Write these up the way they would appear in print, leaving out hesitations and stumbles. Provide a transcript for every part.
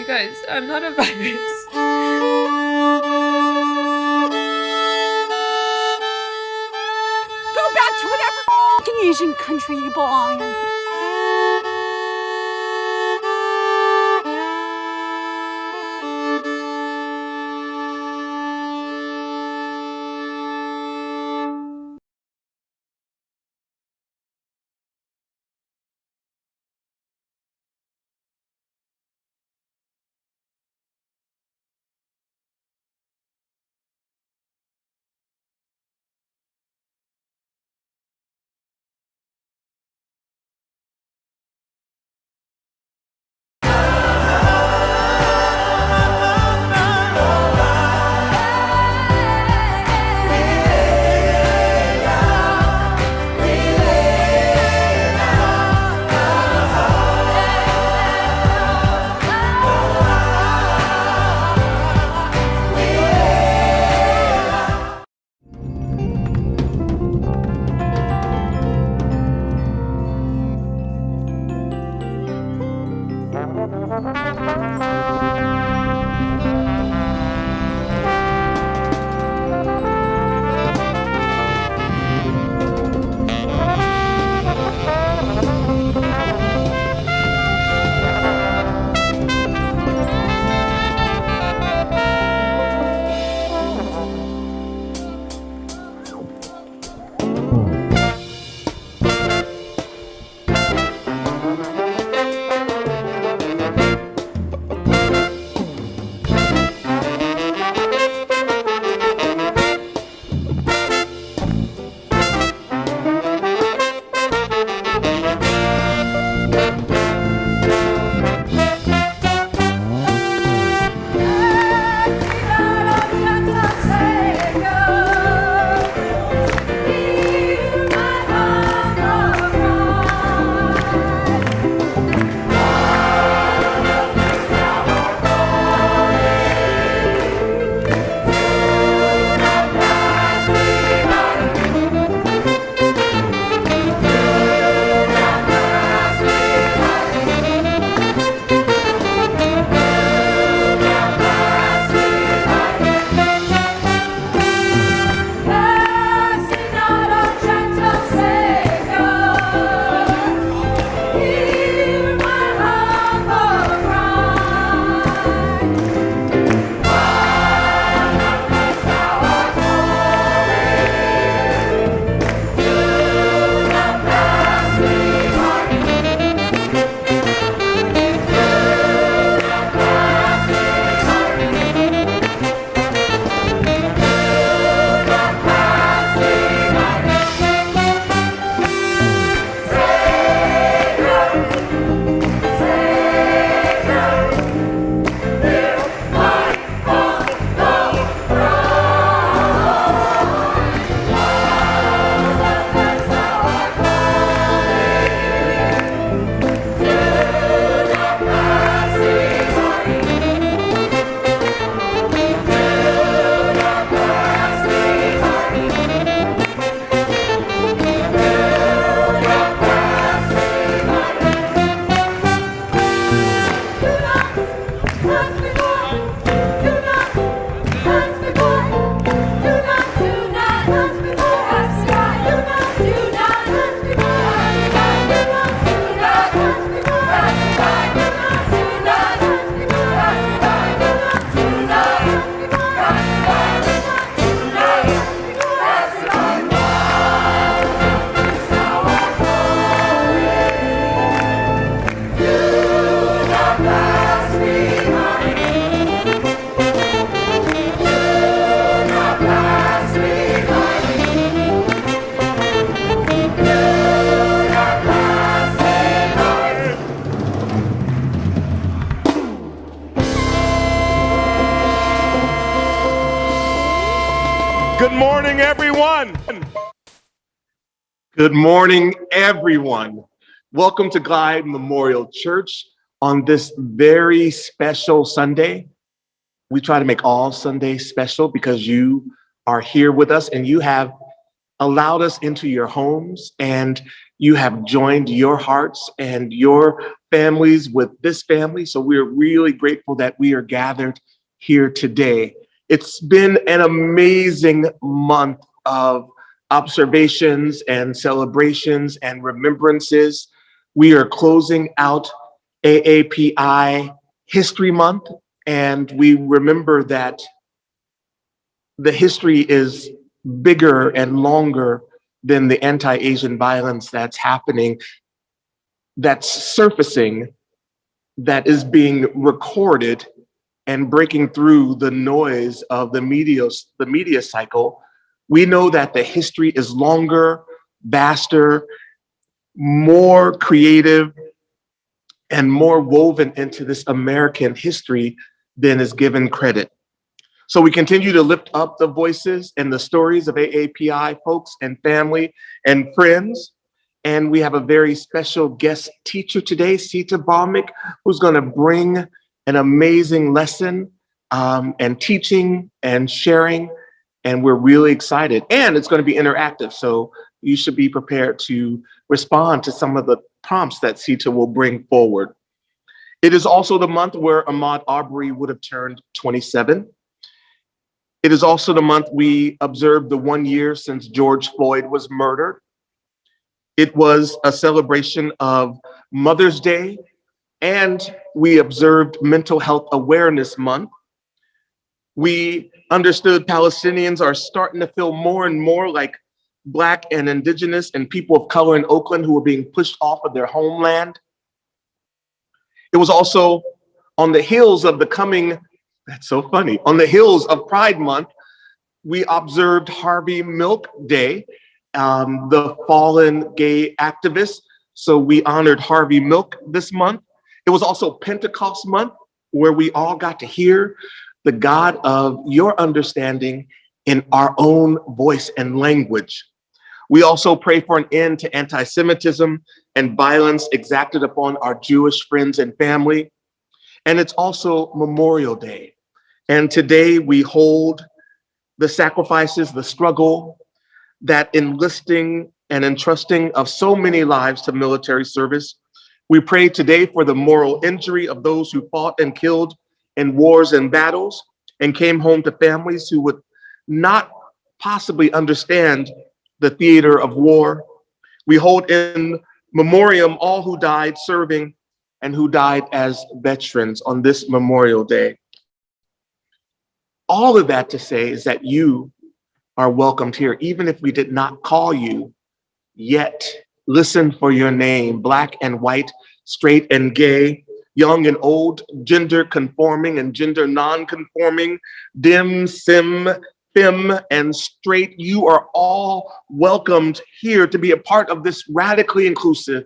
You guys, I'm not a virus. Go back to whatever Asian country you belong in. Good morning, everyone. Good morning, everyone. Welcome to Glide Memorial Church on this very special Sunday. We try to make all Sundays special because you are here with us and you have allowed us into your homes and You have joined your hearts and your families with this family. So we're really grateful that we are gathered here today. It's been an amazing month of observations and celebrations and remembrances. We are closing out AAPI History Month, and we remember that the history is bigger and longer than the anti-Asian violence that's happening, that's surfacing, that is being recorded and breaking through the noise of the media cycle. We know that the history is longer, vaster, more creative, and more woven into this American history than is given credit. So we continue to lift up the voices and the stories of AAPI folks and family and friends. And we have a very special guest teacher today, Sita Baumick, who's going to bring an amazing lesson and teaching and sharing. And we're really excited. And it's going to be interactive. So you should be prepared to respond to some of the prompts that Sita will bring forward. It is also the month where Ahmaud Arbery would have turned 27. It is also the month we observed the 1 year since George Floyd was murdered. It was a celebration of Mother's Day, and we observed Mental Health Awareness Month. We understood Palestinians are starting to feel more and more like Black and Indigenous and people of color in Oakland who were being pushed off of their homeland. It was also on the heels of the coming, that's so funny, on the heels of Pride Month, we observed Harvey Milk Day, the fallen gay activist. So we honored Harvey Milk this month. It was also Pentecost Month, where we all got to hear the God of your understanding in our own voice and language. We also pray for an end to anti-Semitism and violence exacted upon our Jewish friends and family. And it's also Memorial Day. And today we hold the sacrifices, the struggle, that enlisting and entrusting of so many lives to military service. We pray today for the moral injury of those who fought and killed in wars and battles and came home to families who would not possibly understand the theater of war. We hold in memoriam all who died serving and who died as veterans on this Memorial Day. All of that to say is that you are welcomed here, even if we did not call you yet. Listen for your name, Black and white, straight and gay, young and old, gender conforming and gender non-conforming, dim, sim, femme, and straight. You are all welcomed here to be a part of this radically inclusive,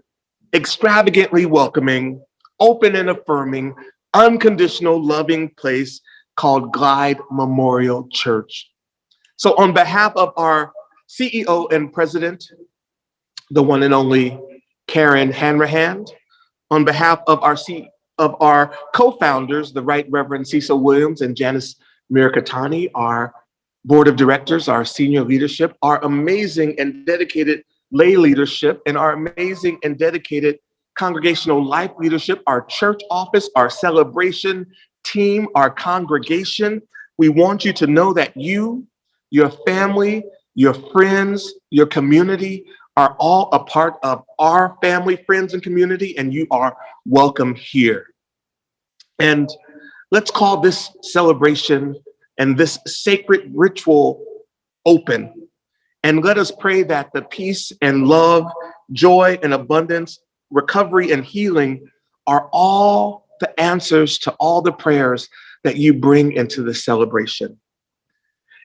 extravagantly welcoming, open and affirming, unconditional, loving place called Glide Memorial Church. So on behalf of our CEO and president, the one and only Karen Hanrahan, on behalf of our co-founders, the Right Reverend Cecil Williams and Janice Mirikatani, our board of directors, our senior leadership, our amazing and dedicated lay leadership, and our amazing and dedicated congregational life leadership, our church office, our celebration team, our congregation. We want you to know that you, your family, your friends, your community are all a part of our family, friends, and community, and you are welcome here. And let's call this celebration and this sacred ritual open. And let us pray that the peace and love, joy and abundance, recovery and healing are all the answers to all the prayers that you bring into the celebration.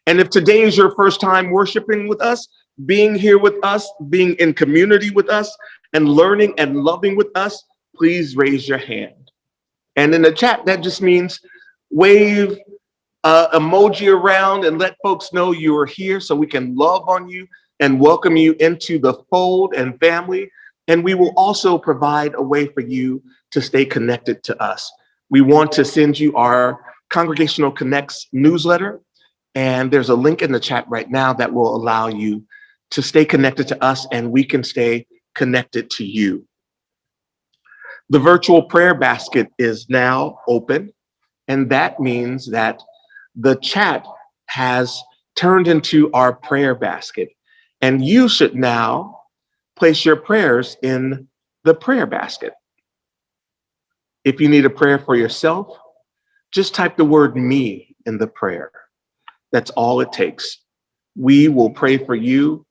And if today is your first time worshiping with us, being here with us, being in community with us, and learning and loving with us, please raise your hand. And in the chat, that just means wave emoji around and let folks know you are here so we can love on you and welcome you into the fold and family. And we will also provide a way for you to stay connected to us. We want to send you our Congregational Connects newsletter, and there's a link in the chat right now that will allow you to stay connected to us, and we can stay connected to you. The virtual prayer basket is now open, and that means that the chat has turned into our prayer basket, and you should now place your prayers in the prayer basket. If you need a prayer for yourself, just type the word me in the prayer. That's all it takes. We will pray for you.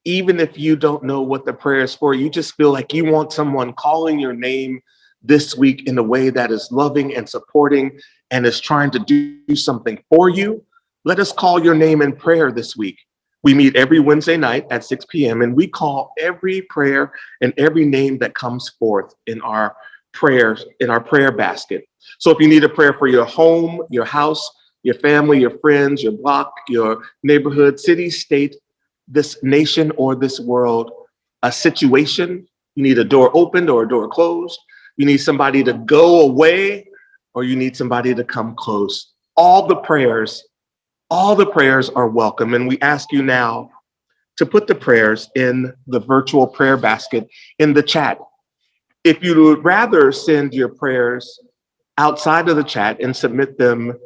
Even if you don't know what the prayer is for, you just feel like you want someone calling your name this week in a way that is loving and supporting and is trying to do something for you, let us call your name in prayer this week. We meet every Wednesday night at 6 p.m. and we call every prayer and every name that comes forth in our prayers, in our prayer basket. So if you need a prayer for your home, your house, your family, your friends, your block, your neighborhood, city, state, this nation or this world, a situation, you need a door opened or a door closed, you need somebody to go away, or you need somebody to come close. All the prayers are welcome. And we ask you now to put the prayers in the virtual prayer basket in the chat. If you would rather send your prayers outside of the chat and submit them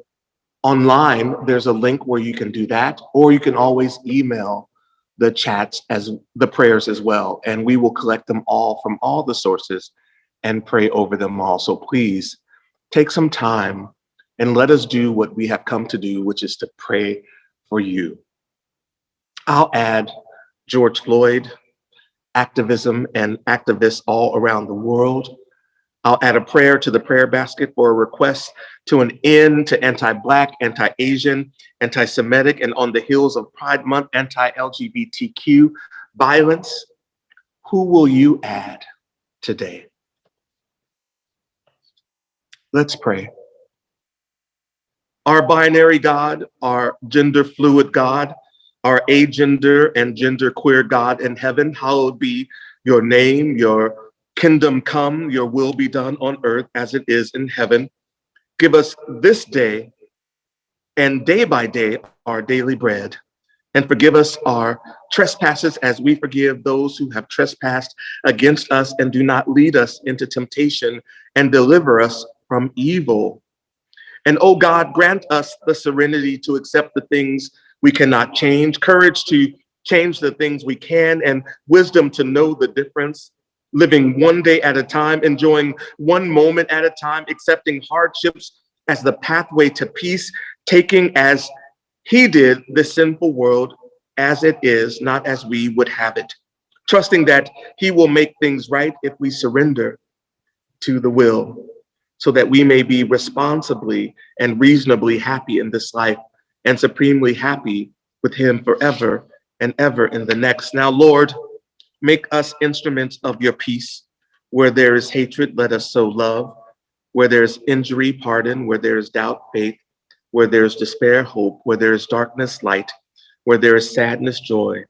online, there's a link where you can do that, or you can always email the chats as the prayers as well, and we will collect them all from all the sources and pray over them all. So please take some time and let us do what we have come to do, which is to pray for you. I'll add George Floyd, activism and activists all around the world. I'll add a prayer to the prayer basket for a request to an end to anti-Black, anti-Asian, anti-Semitic, and on the heels of Pride Month, anti-LGBTQ violence. Who will you add today? Let's pray. Our binary God, our gender fluid God, our agender and gender queer God in heaven, hallowed be your name, your kingdom come, your will be done on earth as it is in heaven. Give us this day and day by day our daily bread, and forgive us our trespasses as we forgive those who have trespassed against us, and do not lead us into temptation, and deliver us from evil. And oh God, grant us the serenity to accept the things we cannot change, courage to change the things we can, and wisdom to know the difference, living one day at a time, enjoying one moment at a time, accepting hardships as the pathway to peace, taking as he did the sinful world as it is, not as we would have it, trusting that he will make things right if we surrender to the will, so that we may be responsibly and reasonably happy in this life and supremely happy with him forever and ever in the next. Now, Lord, make us instruments of your peace. Where there is hatred, let us sow love. Where there is injury, pardon. Where there is doubt, faith. Where there is despair, hope. Where there is darkness, light. Where there is sadness, joy.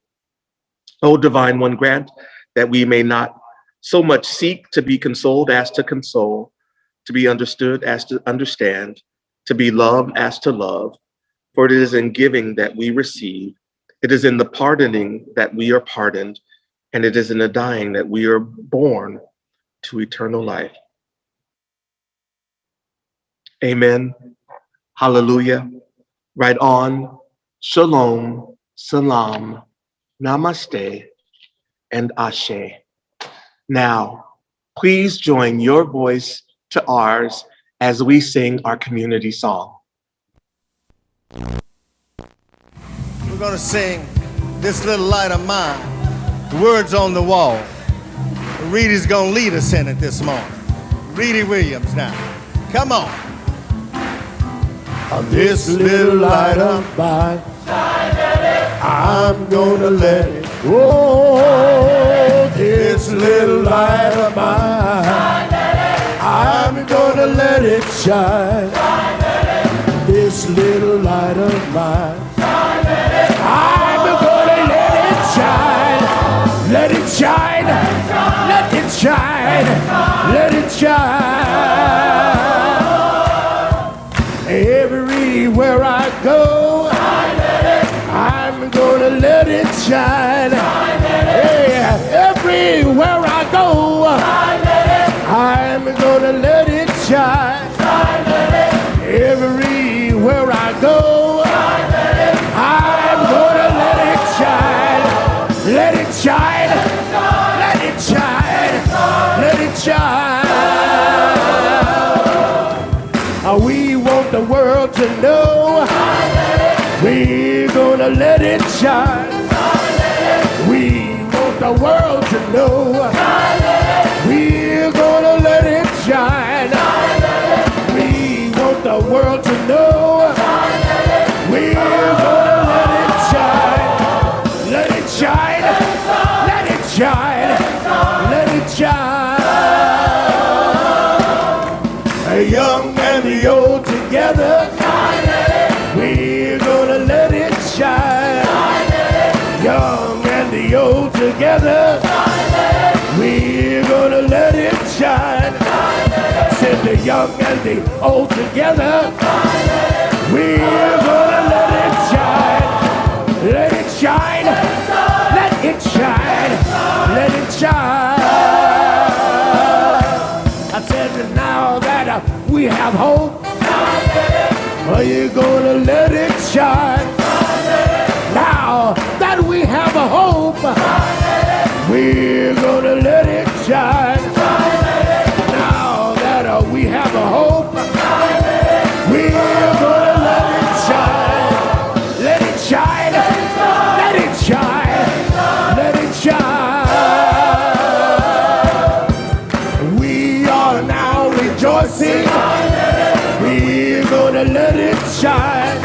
O divine one, grant that we may not so much seek to be consoled as to console, to be understood as to understand, to be loved as to love. For it is in giving that we receive. It is in the pardoning that we are pardoned. And it is in the dying that we are born to eternal life. Amen. Hallelujah. Right on. Shalom. Salam. Namaste. And Ashe. Now, please join your voice to ours as we sing our community song. We're going to sing This Little Light of Mine. Words on the Wall. Reedy's gonna lead us in it this morning. Reedy Williams now. Come on. This little light of mine, I'm gonna let it. Oh, this little light of mine, I'm gonna let it shine. This little light of mine, I'm gonna let it shine. Let it shine, let it shine, let it shine. Everywhere I go, I'm gonna let it shine. Hey, everywhere We want the world to know. We're gonna let it shine. We want the world to know. We're gonna let it shine. We want the world to know. We're gonna let it shine. Let it shine. Let it shine. Let it shine. The young and the old together. We're gonna let it shine. Young and the old together. We're gonna let it shine. Said the young and the old together. We're gonna let it shine. Let it shine. Let it shine. Let it shine. I said now that we have hope. Are you gonna let it shine? Now that we have a hope, we're gonna let it shine. Now that we have a hope, we're gonna let it shine. Let it shine. Let it shine. Let it shine. We are now rejoicing. We're gonna let it shine.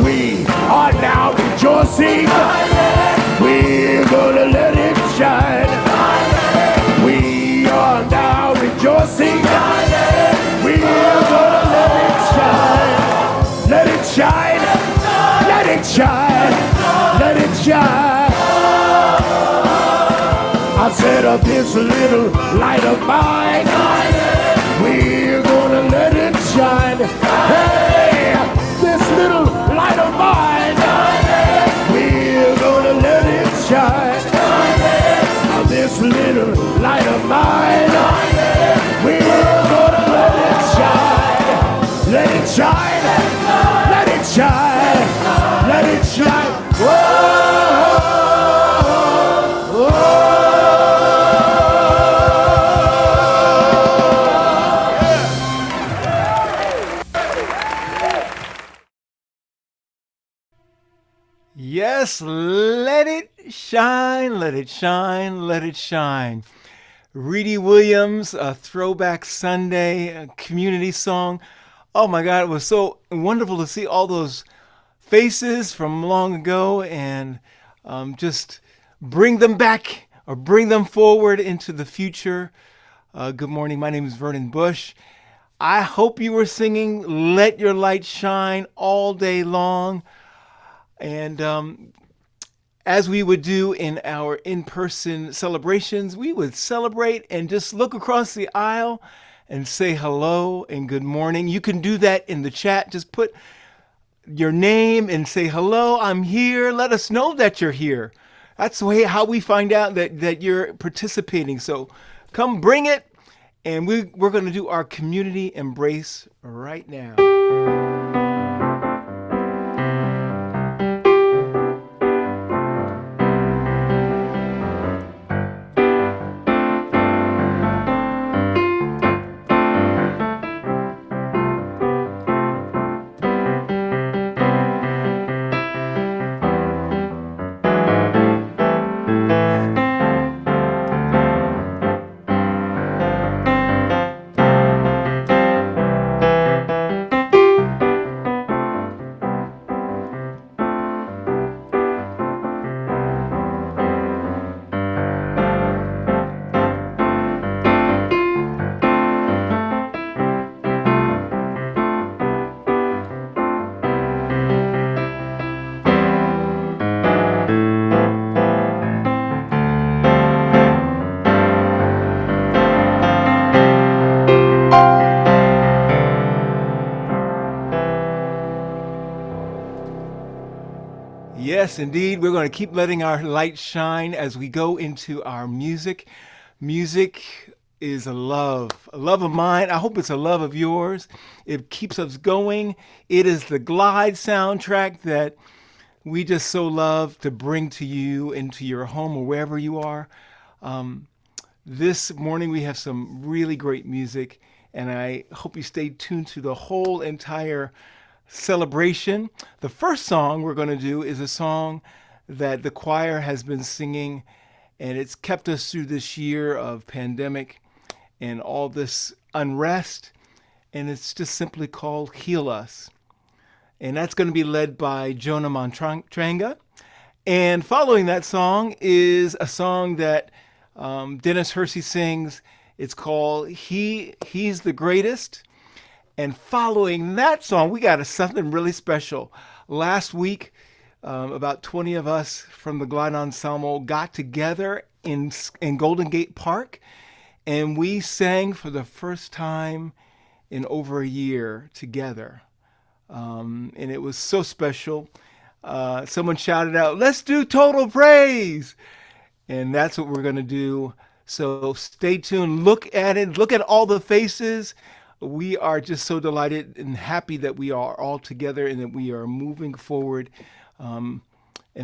We are now rejoicing. We're gonna let it shine. We are now rejoicing. We're gonna let it shine. Let it shine. Let it shine. Let it shine. I said of this little light of mine. We're gonna let it shine. Hey, this little light of mine. We're gonna let it shine. This little light of mine. We're gonna let it shine. Let it shine. Let it shine. Let it shine. Whoa. Whoa. Yes, let it shine, let it shine, let it shine. Reedy Williams, a throwback Sunday community song. Oh my God, it was so wonderful to see all those faces from long ago and just bring them back or bring them forward into the future. Good morning, my name is Vernon Bush. I hope you were singing Let Your Light Shine all day long. And as we would do in our in-person celebrations, we would celebrate and just look across the aisle and say hello and good morning. You can do that in the chat. Just put your name and say, hello, I'm here. Let us know that you're here. That's the way how we find out that you're participating. So come bring it. And we're going to do our community embrace right now. Yes, indeed. We're going to keep letting our light shine as we go into our music. Music is a love of mine. I hope it's a love of yours. It keeps us going. It is the Glide soundtrack that we just so love to bring to you into your home or wherever you are. This morning we have some really great music, and I hope you stay tuned to the whole entire celebration. The first song we're going to do is a song that the choir has been singing, and it's kept us through this year of pandemic and all this unrest, and it's just simply called Heal Us. And that's going to be led by Jonah Montranga. And following that song is a song that Dennis Hersey sings. It's called He's the Greatest. And following that song, we got something really special. Last week, about 20 of us from the Glide Ensemble got together in Golden Gate Park, and we sang for the first time in over a year together. And it was so special. Someone shouted out, "Let's do Total Praise." And that's what we're going to do. So stay tuned. Look at it. Look at all the faces. We are just so delighted and happy that we are all together and that we are moving forward and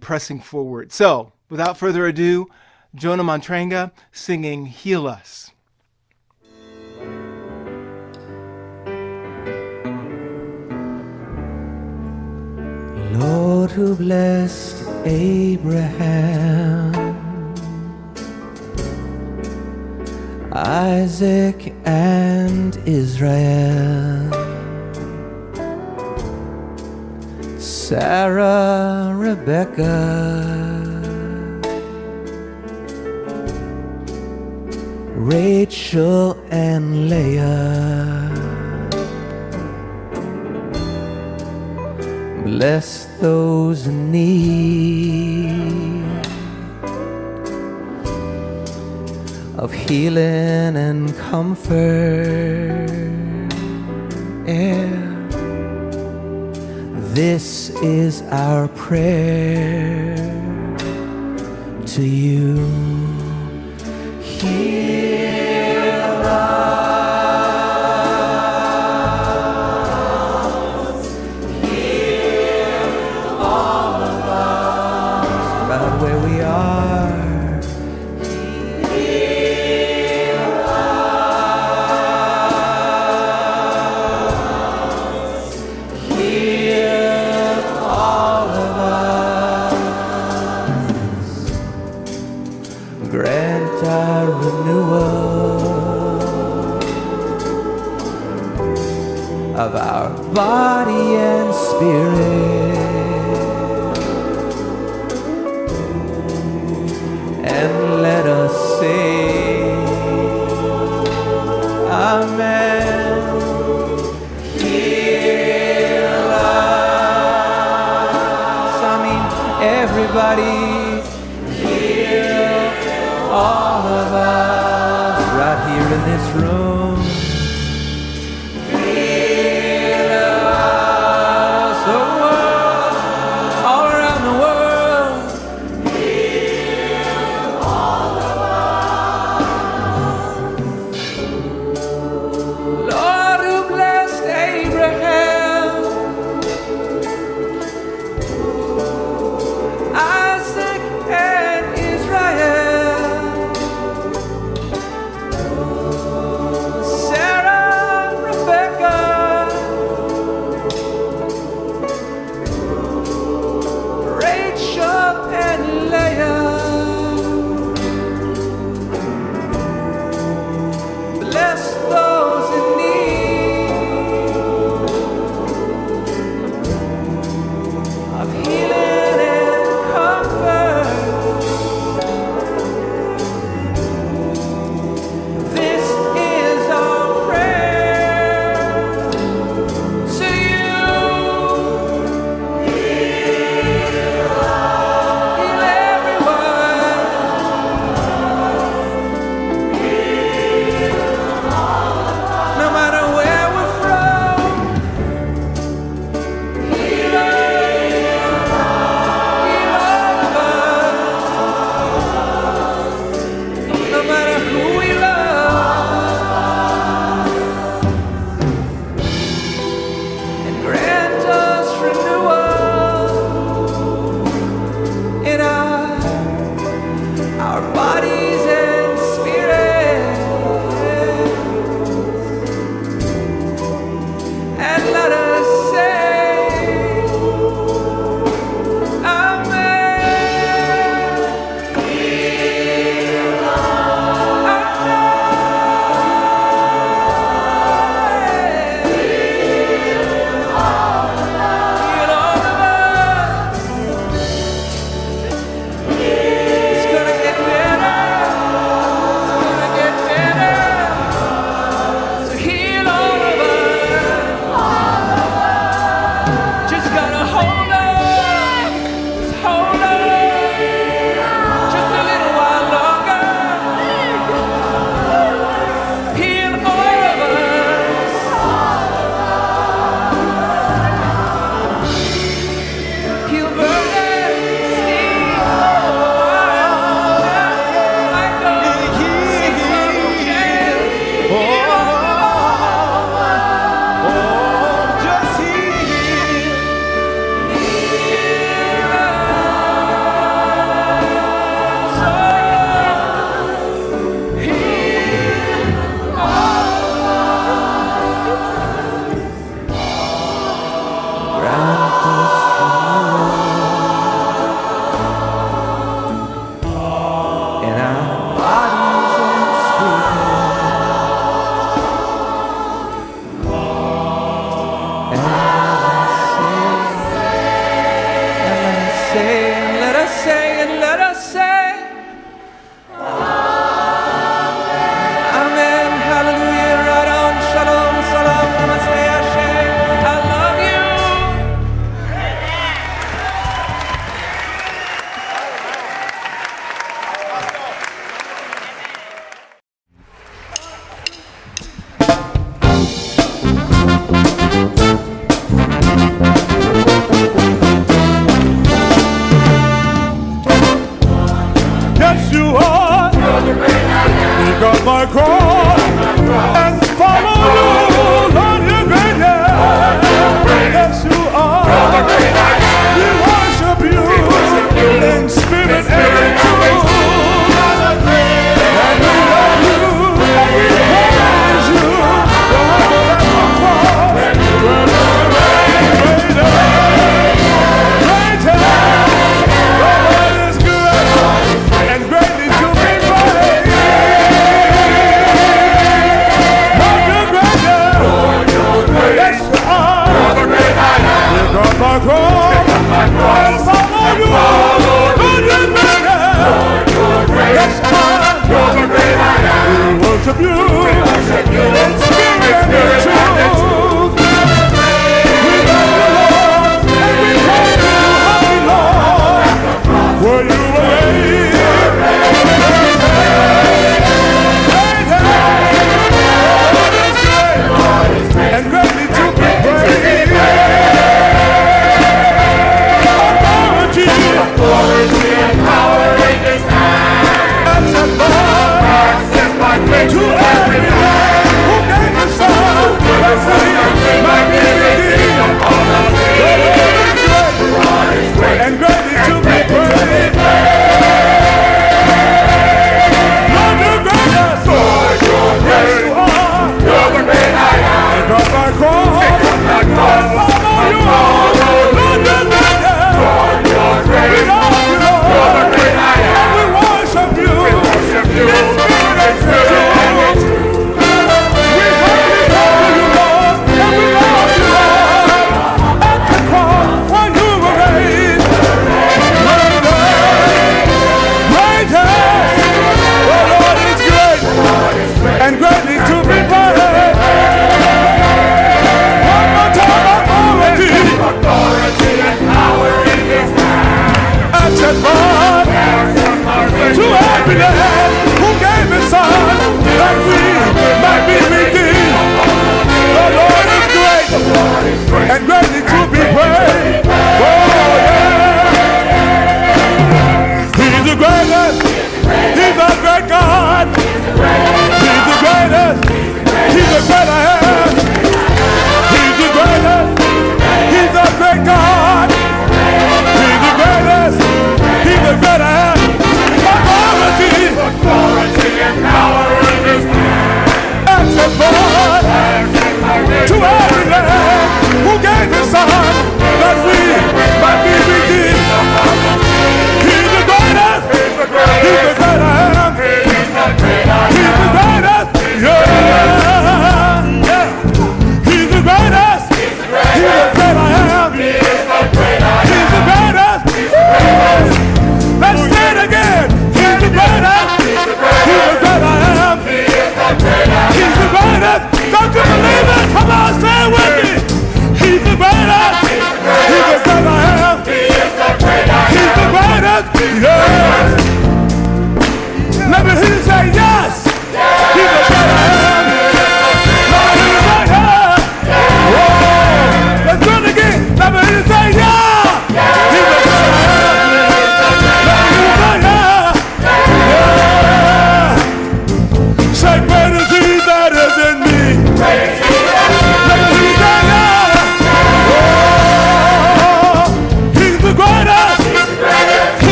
pressing forward. So without further ado, Jonah Montranga singing Heal Us. Lord, who blessed Abraham, Isaac and Israel, Sarah, Rebecca, Rachel and Leah, bless those in need of healing and comfort. Yeah. This is our prayer to you. Heal us, heal all of us, right where we are. Grant our renewal of our body and spirit, and let us say, Amen. Heal us. I mean, everybody. All of us right here in this room. Heal us, the world, all around the world. Heal all of us. Lord, who blessed Abraham, Isaac and Israel,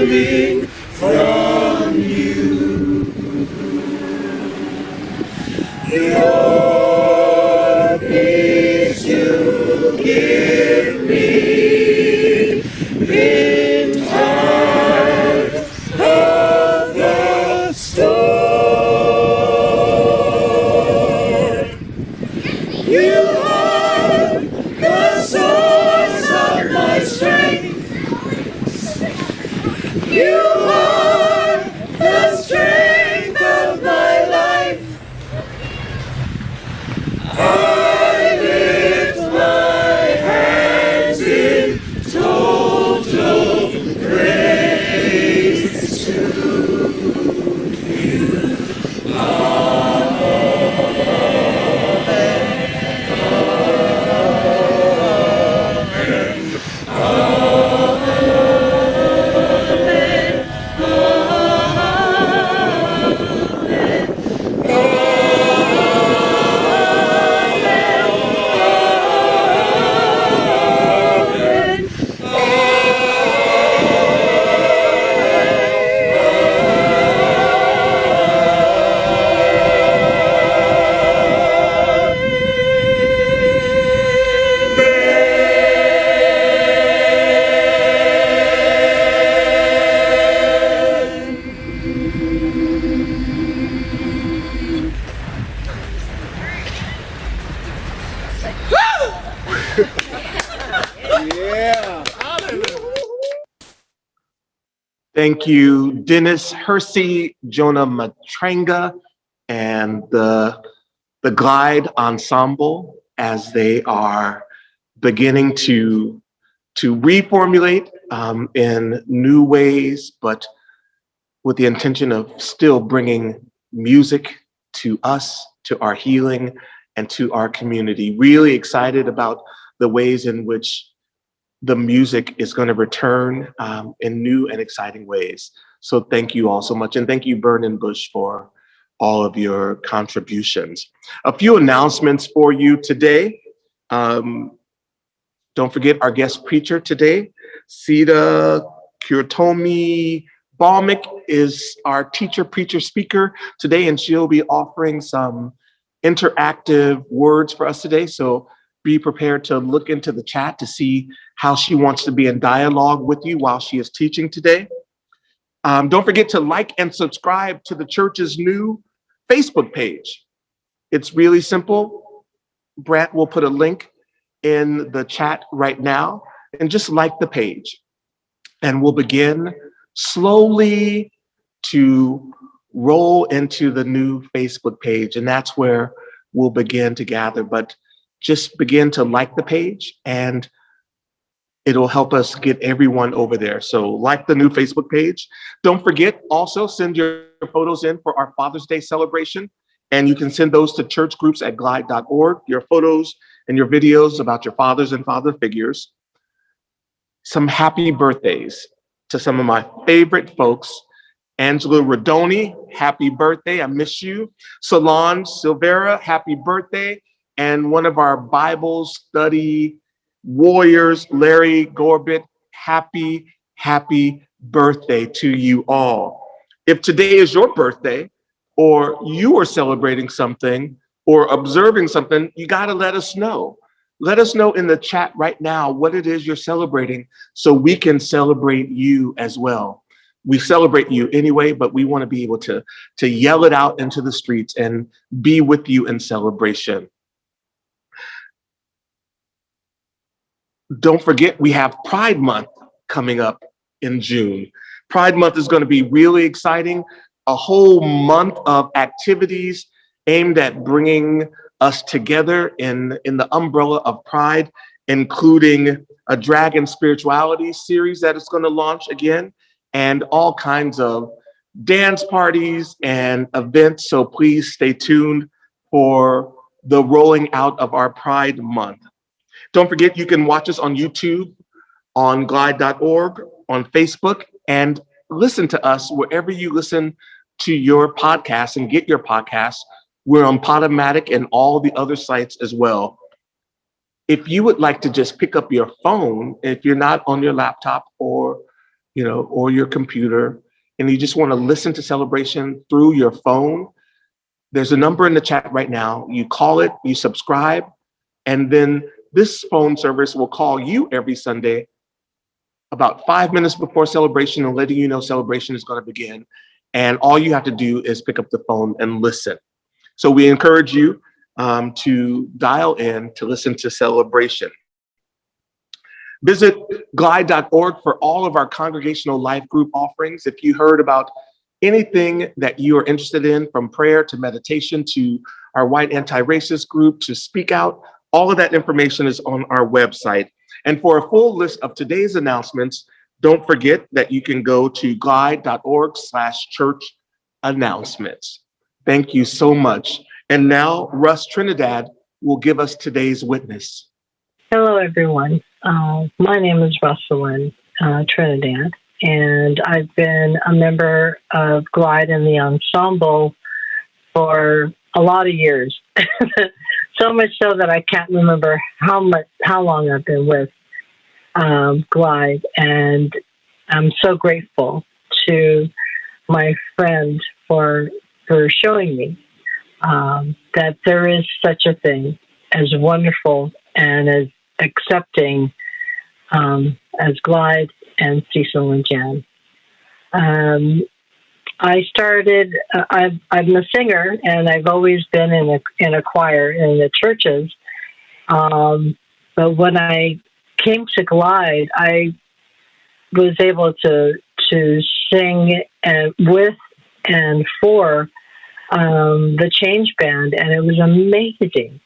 coming from you. Your peace you give me in times of the storm. You are the source of my strength. You are the strength of my life. I lift my hands in total praise to you. Thank you, Dennis Hersey, Jonah Matranga, and the Glide Ensemble as they are beginning to reformulate in new ways, but with the intention of still bringing music to us, to our healing, and to our community. Really excited about the ways in which the music is going to return in new and exciting ways. So thank you all so much. And thank you, Vernon Bush, for all of your contributions. A few announcements for you today. Don't forget our guest preacher today, Sita Kurtomi Balmick is our teacher, preacher, speaker today, and she'll be offering some interactive words for us today. So be prepared to look into the chat to see how she wants to be in dialogue with you while she is teaching today. Don't forget to like and subscribe to the church's new Facebook page. It's really simple. Brant will put a link in the chat right now, and just like the page. And we'll begin slowly to roll into the new Facebook page, and that's where we'll begin to gather. But just begin to like the page, and it'll help us get everyone over there. So like the new Facebook page. Don't forget, also send your photos in for our Father's Day celebration, and you can send those to churchgroups@glide.org, your photos and your videos about your fathers and father figures. Some happy birthdays to some of my favorite folks. Angela Rodoni, happy birthday, I miss you. Solange Silvera, happy birthday. And one of our Bible study warriors, Larry Gorbit, happy birthday to you all. If today is your birthday, or you are celebrating something or observing something, you gotta let us know. Let us know in the chat right now what it is you're celebrating so we can celebrate you as well. We celebrate you anyway, but we wanna be able to yell it out into the streets and be with you in celebration. Don't forget, we have Pride Month coming up in June. Pride Month is going to be really exciting. A whole month of activities aimed at bringing us together in the umbrella of Pride, including a Dragon Spirituality series that is going to launch again, and all kinds of dance parties and events. So please stay tuned for the rolling out of our Pride Month. Don't forget, you can watch us on YouTube, on glide.org, on Facebook, and listen to us wherever you listen to your podcasts and get your podcasts. We're on Podomatic and all the other sites as well. If you would like to just pick up your phone, if you're not on your laptop or or your computer, and you just want to listen to Celebration through your phone, there's a number in the chat right now. You call it, you subscribe, and then this phone service will call you every Sunday about 5 minutes before Celebration and letting you know Celebration is going to begin. And all you have to do is pick up the phone and listen. So we encourage you to dial in to listen to Celebration. Visit glide.org for all of our congregational life group offerings. If you heard about anything that you are interested in, from prayer to meditation to our white anti-racist group to Speak Out, all of that information is on our website. And for a full list of today's announcements, don't forget that you can go to glide.org/church announcements. Thank you so much. And now Russ Trinidad will give us today's witness. Hello, everyone. My name is Rosalind Trinidad, and I've been a member of Glide in the Ensemble for a lot of years. So much so that I can't remember how long I've been with Glide, and I'm so grateful to my friend for showing me that there is such a thing as wonderful and as accepting as Glide and Cecil and Jan. I started. I'm a singer, and I've always been in a choir in the churches. But when I came to Glide, I was able to sing with and for the Change Band, and it was amazing.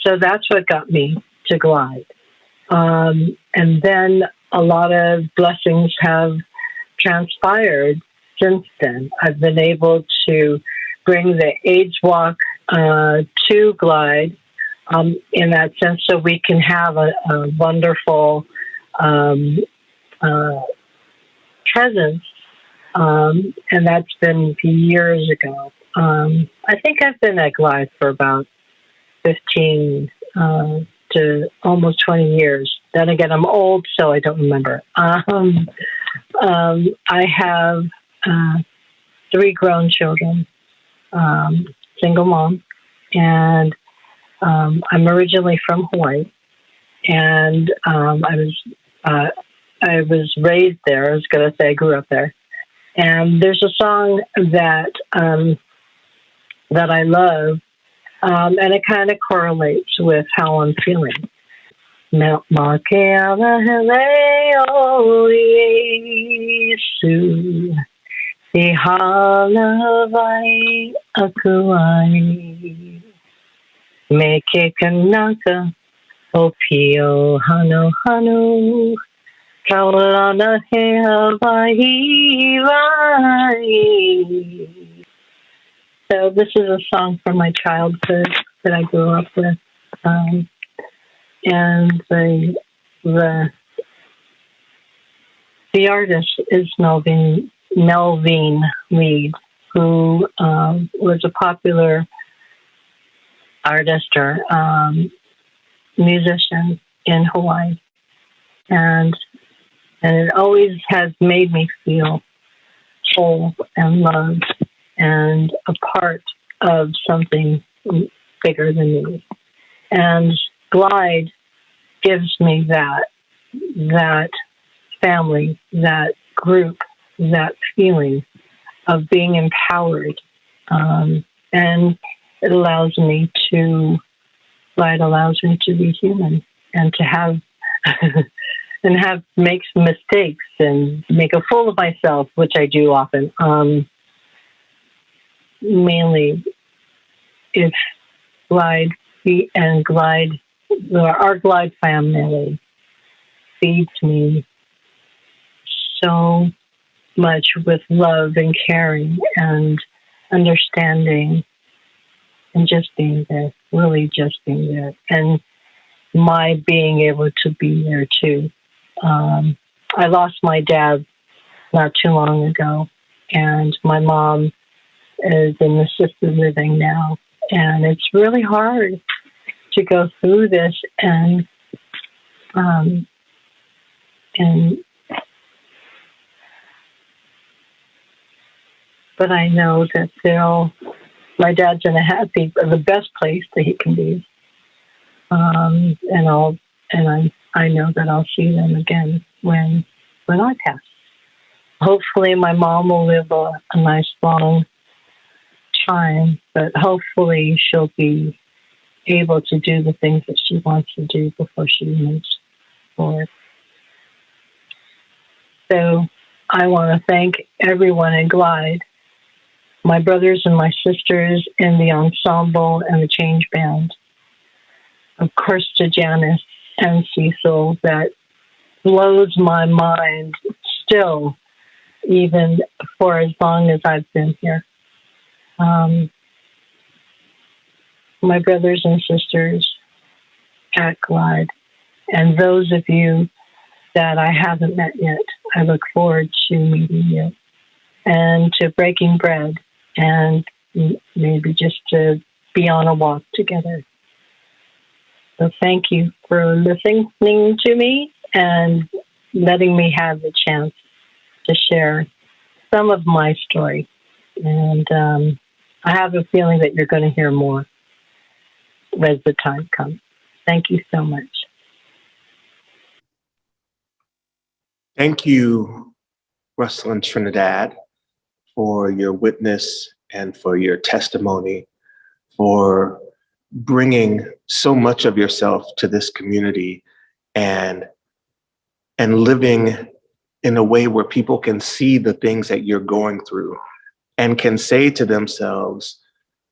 So that's what got me to Glide. And then a lot of blessings have transpired since then. I've been able to bring the AIDS Walk to Glide in that sense, so we can have a wonderful presence. And that's been years ago. I think I've been at Glide for about 15 to almost 20 years. Then again, I'm old, so I don't remember. I have 3 grown children, single mom, and I'm originally from Hawaii, and I was raised there. I was going to say I grew up there. And there's a song that I love, and it kind of correlates with how I'm feeling. Mount Makea o Yesu, ihalavai akuai, meke kanaka o pio hano hano, kaulana he Hawaii vai. So this is a song from my childhood that I grew up with. And the artist is Melvin Reed, who was a popular artist or musician in Hawaii. And it always has made me feel whole and loved and a part of something bigger than me. And Glide gives me that family, that group, that feeling of being empowered. And Glide allows me to be human and to have make mistakes and make a fool of myself, which I do often. Mainly if our Glide family feeds me so much with love and caring and understanding and just being there, really just being there. And my being able to be there too. I lost my dad not too long ago, and my mom is in assisted living now. And it's really hard to go through this but I know that my dad's in the best place that he can be. I know that I'll see them again when I pass. Hopefully my mom will live a nice long time, but hopefully she'll be able to do the things that she wants to do before she moves forward. So I want to thank everyone in Glide, my brothers and my sisters in the ensemble and the change band. Of course, to Janice and Cecil, that blows my mind still, even for as long as I've been here. My brothers and sisters at Glide, and those of you that I haven't met yet, I look forward to meeting you, and to breaking bread, and maybe just to be on a walk together. So thank you for listening to me and letting me have the chance to share some of my story. And I have a feeling that you're going to hear more as the time comes. Thank you so much. Thank you, Russell and Trinidad, for your witness and for your testimony, for bringing so much of yourself to this community and living in a way where people can see the things that you're going through and can say to themselves,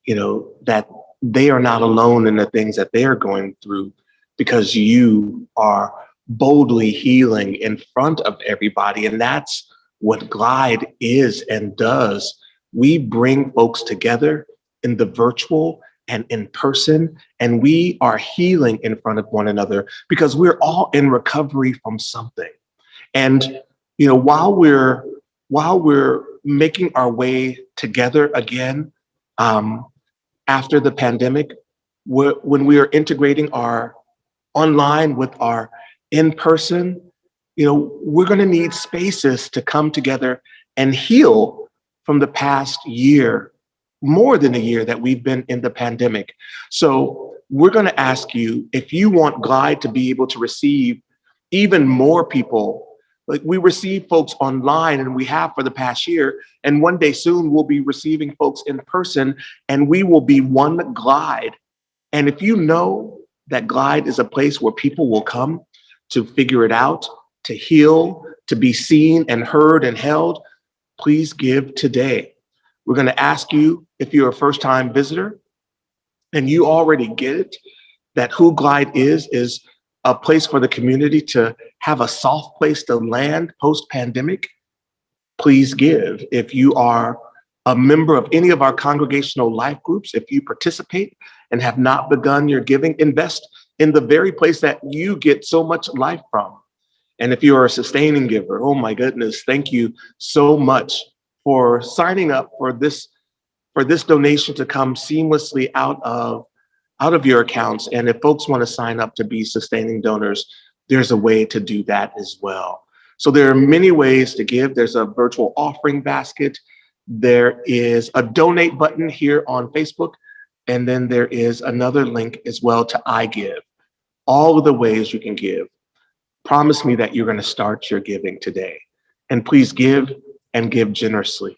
that they are not alone in the things that they are going through, because you are boldly healing in front of everybody. And that's what Glide is and does. We bring folks together in the virtual and in person, and we are healing in front of one another because we're all in recovery from something. And while we're making our way together again after the pandemic, when we are integrating our online with our in person, we're going to need spaces to come together and heal from the past year, more than a year that we've been in the pandemic. So we're going to ask you, if you want Glide to be able to receive even more people, like we receive folks online and we have for the past year, and one day soon we'll be receiving folks in person, and we will be one Glide. And if you know that Glide is a place where people will come to figure it out, to heal, to be seen and heard and held, please give today. We're going to ask you, if you're a first-time visitor and you already get it, that who Glide is a place for the community to have a soft place to land post-pandemic, please give. If you are a member of any of our congregational life groups, if you participate and have not begun your giving, invest in the very place that you get so much life from. And if you're a sustaining giver, oh my goodness, thank you so much for signing up for this donation to come seamlessly out of your accounts. And if folks want to sign up to be sustaining donors, there's a way to do that as well. So there are many ways to give. There's a virtual offering basket. There is a donate button here on Facebook. And then there is another link as well to iGive. All of the ways you can give. Promise me that you're going to start your giving today. And please give and give generously.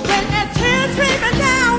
When the tears streaming down.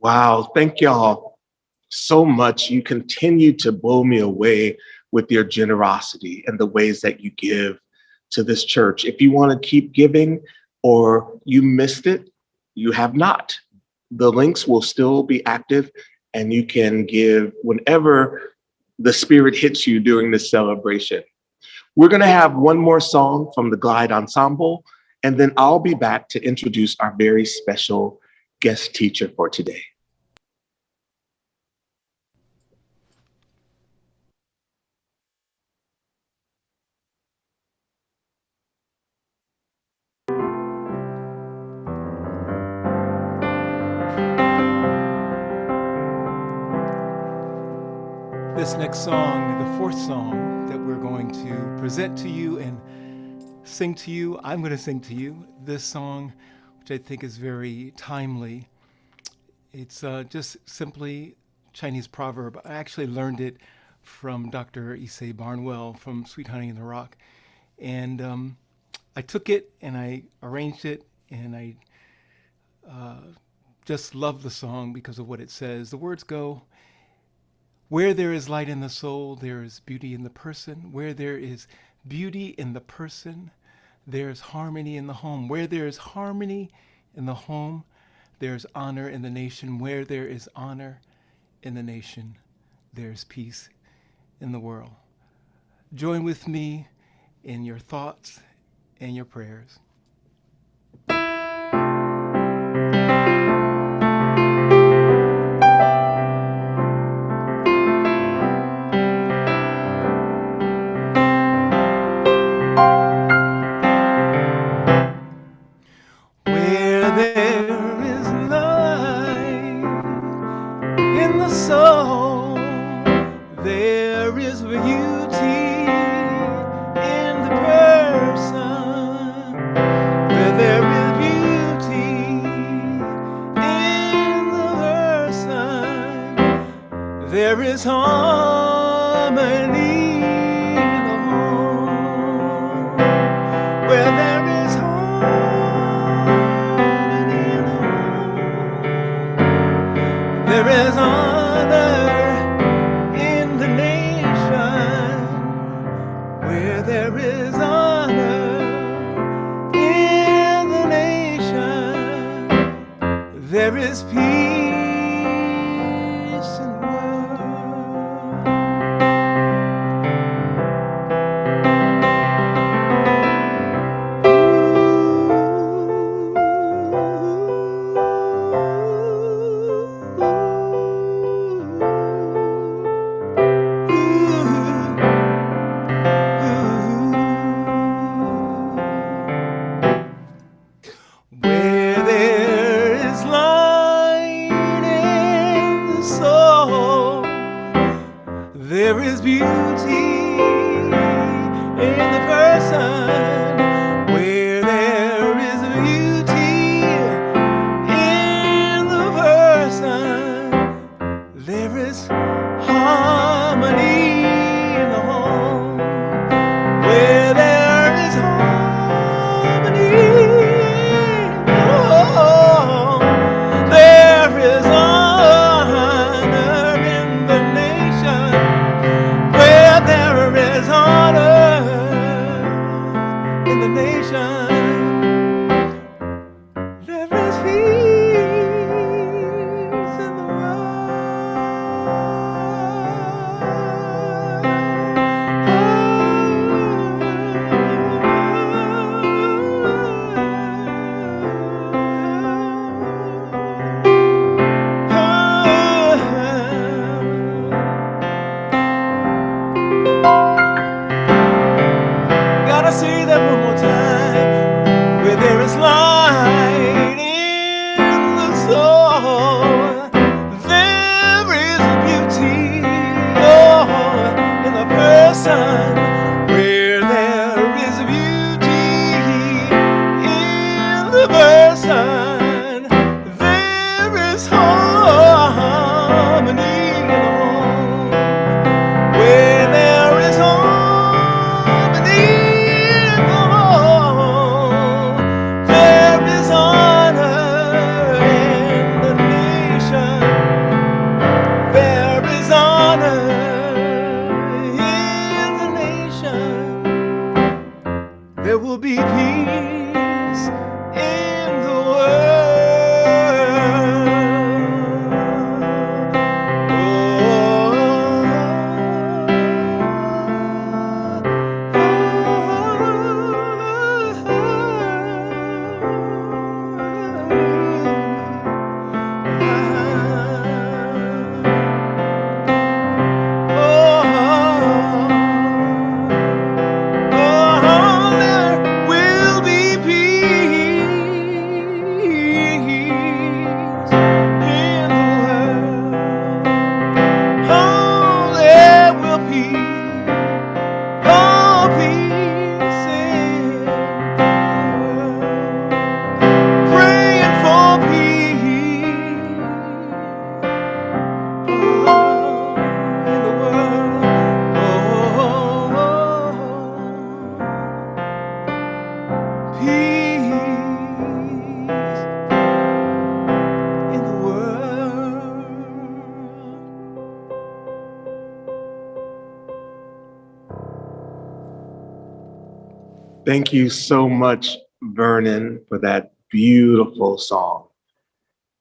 Wow, thank y'all so much. You continue to blow me away with your generosity and the ways that you give to this church. If you want to keep giving or you missed it, you have not. The links will still be active and you can give whenever the Spirit hits you during this celebration. We're going to have one more song from the Glide Ensemble, and then I'll be back to introduce our very special guest teacher for today. This next song, the fourth song that we're going to present to you and sing to you, I'm going to sing to you this song, which I think is very timely. It's just simply Chinese proverb. I actually learned it from Dr. Issei Barnwell from Sweet Honey in the Rock. And I took it and I arranged it, and I just love the song because of what it says. The words go, "Where there is light in the soul, there is beauty in the person. Where there is beauty in the person, there's harmony in the home. Where there is harmony in the home, there's honor in the nation. Where there is honor in the nation, there's peace in the world." Join with me in your thoughts and your prayers. There is harmony in the home. Where there is harmony in the home, there is honor in the nation. Where there is honor in the nation, there is peace. There is beauty in the person. Where there is beauty in the person, there is harmony in the home. Where there is harmony in the home, there is honor in the nation. Where there is honor Thank you so much, Vernon, for that beautiful song.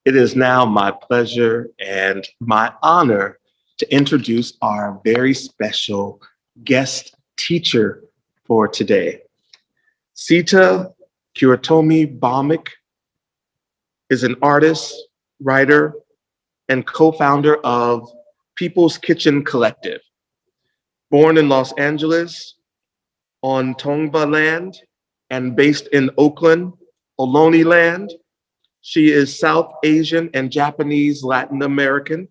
It is now my pleasure and my honor to introduce our very special guest teacher for today. Sita Kuratomi Bhawmik is an artist, writer, and co-founder of People's Kitchen Collective. Born in Los Angeles on Tongva land and based in Oakland, Ohlone land, she is South Asian and Japanese Latin American.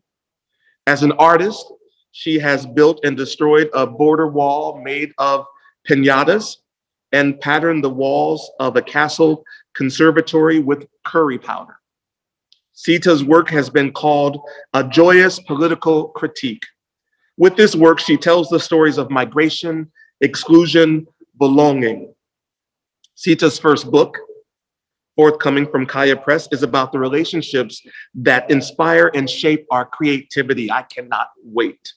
As an artist, she has built and destroyed a border wall made of piñatas and patterned the walls of a castle conservatory with curry powder. Sita's work has been called a joyous political critique. With this work, she tells the stories of migration, exclusion, belonging. Sita's first book, forthcoming from Kaya Press, is about the relationships that inspire and shape our creativity. I cannot wait.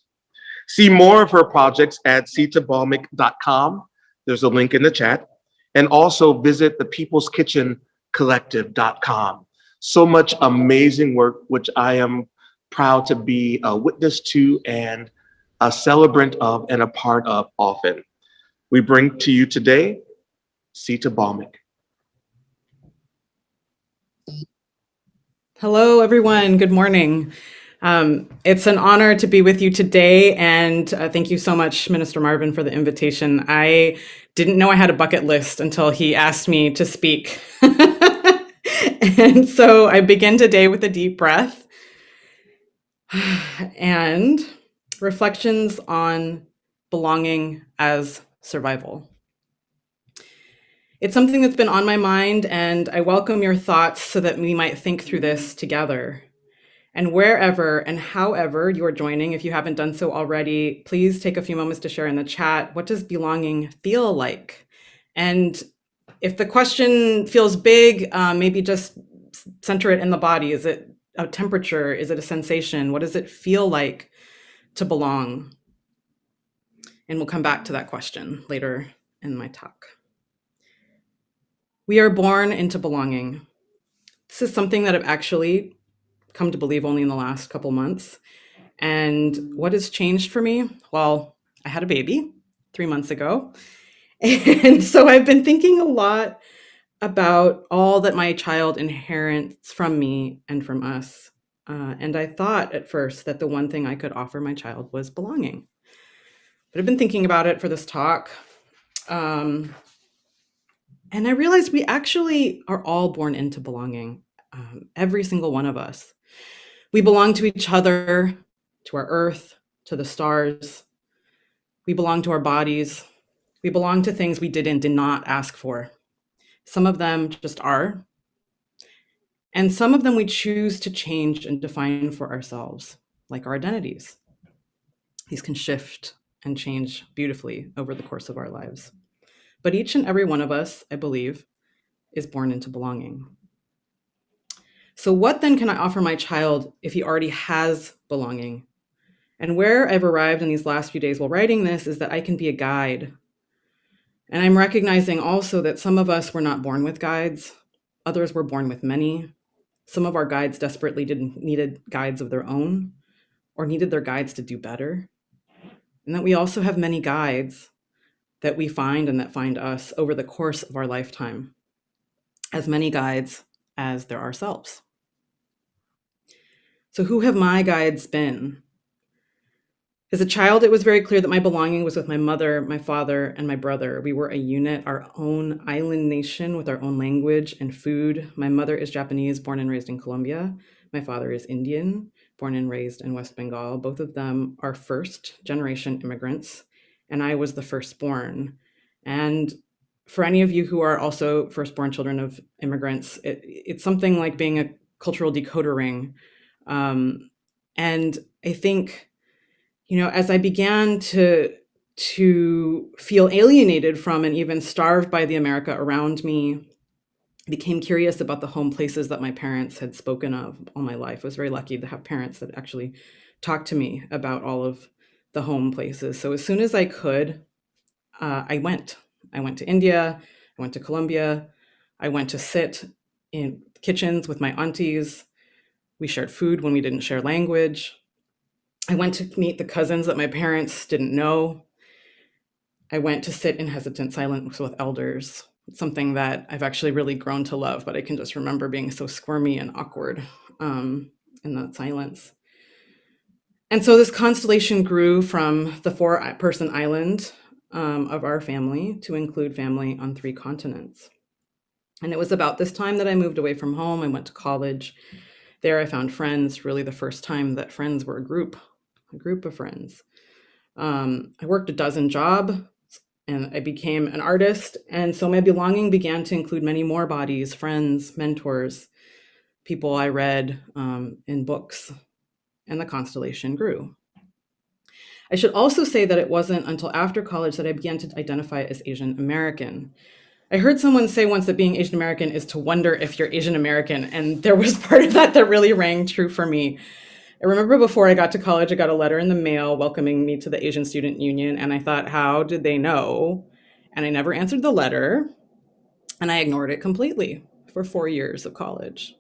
See more of her projects at sitabhawmik.com. There's a link in the chat. And also visit the People's Kitchen Collective.com. So much amazing work, which I am proud to be a witness to and a celebrant of and a part of often. We bring to you today, Sita Bhawmik. Hello, everyone. Good morning. It's an honor to be with you today, and thank you so much, Minister Marvin, for the invitation. I didn't know I had a bucket list until he asked me to speak. And so I begin today with a deep breath and reflections on belonging as survival. It's something that's been on my mind, and I welcome your thoughts so that we might think through this together. And wherever and however you are joining, if you haven't done so already, please take a few moments to share in the chat. What does belonging feel like? And if the question feels big, maybe just center it in the body. Is it a temperature? Is it a sensation? What does it feel like to belong? And we'll come back to that question later in my talk. We are born into belonging. This is something that I've actually come to believe only in the last couple months. And what has changed for me? Well, I had a baby 3 months ago. And so I've been thinking a lot about all that my child inherits from me and from us. And I thought at first that the one thing I could offer my child was belonging. But I've been thinking about it for this talk. And I realized we actually are all born into belonging, every single one of us. We belong to each other, to our earth, to the stars. We belong to our bodies. We belong to things we did not ask for. Some of them just are. And some of them we choose to change and define for ourselves, like our identities. These can shift and change beautifully over the course of our lives. But each and every one of us, I believe, is born into belonging. So what then can I offer my child if he already has belonging? And where I've arrived in these last few days while writing this is that I can be a guide. And I'm recognizing also that some of us were not born with guides. Others were born with many. Some of our guides desperately needed guides of their own or needed their guides to do better. And that we also have many guides that we find and that find us over the course of our lifetime, as many guides as there are selves. So who have my guides been? As a child, it was very clear that my belonging was with my mother, my father, and my brother. We were a unit, our own island nation with our own language and food. My mother is Japanese, born and raised in Colombia. My father is Indian, born and raised in West Bengal. Both of them are first-generation immigrants, and I was the firstborn. And for any of you who are also firstborn children of immigrants, it's something like being a cultural decoder ring. And I think, as I began to feel alienated from and even starved by the America around me, I became curious about the home places that my parents had spoken of all my life. I was very lucky to have parents that actually talked to me about all of the home places. So as soon as I could, I went. I went to India, I went to Colombia, I went to sit in kitchens with my aunties. We shared food when we didn't share language. I went to meet the cousins that my parents didn't know. I went to sit in hesitant silence with elders. It's something that I've actually really grown to love, but I can just remember being so squirmy and awkward in that silence. And so this constellation grew from the 4-person island of our family to include family on 3 continents. And it was about this time that I moved away from home. I went to college. There I found friends, really the first time that friends were a group of friends. I worked a dozen jobs and I became an artist. And so my belonging began to include many more bodies, friends, mentors, people I read in books, and the constellation grew. I should also say that it wasn't until after college that I began to identify as Asian American. I heard someone say once that being Asian American is to wonder if you're Asian American, and there was part of that that really rang true for me. I remember before I got to college, I got a letter in the mail welcoming me to the Asian Student Union, and I thought, how did they know? And I never answered the letter, and I ignored it completely for 4 years of college.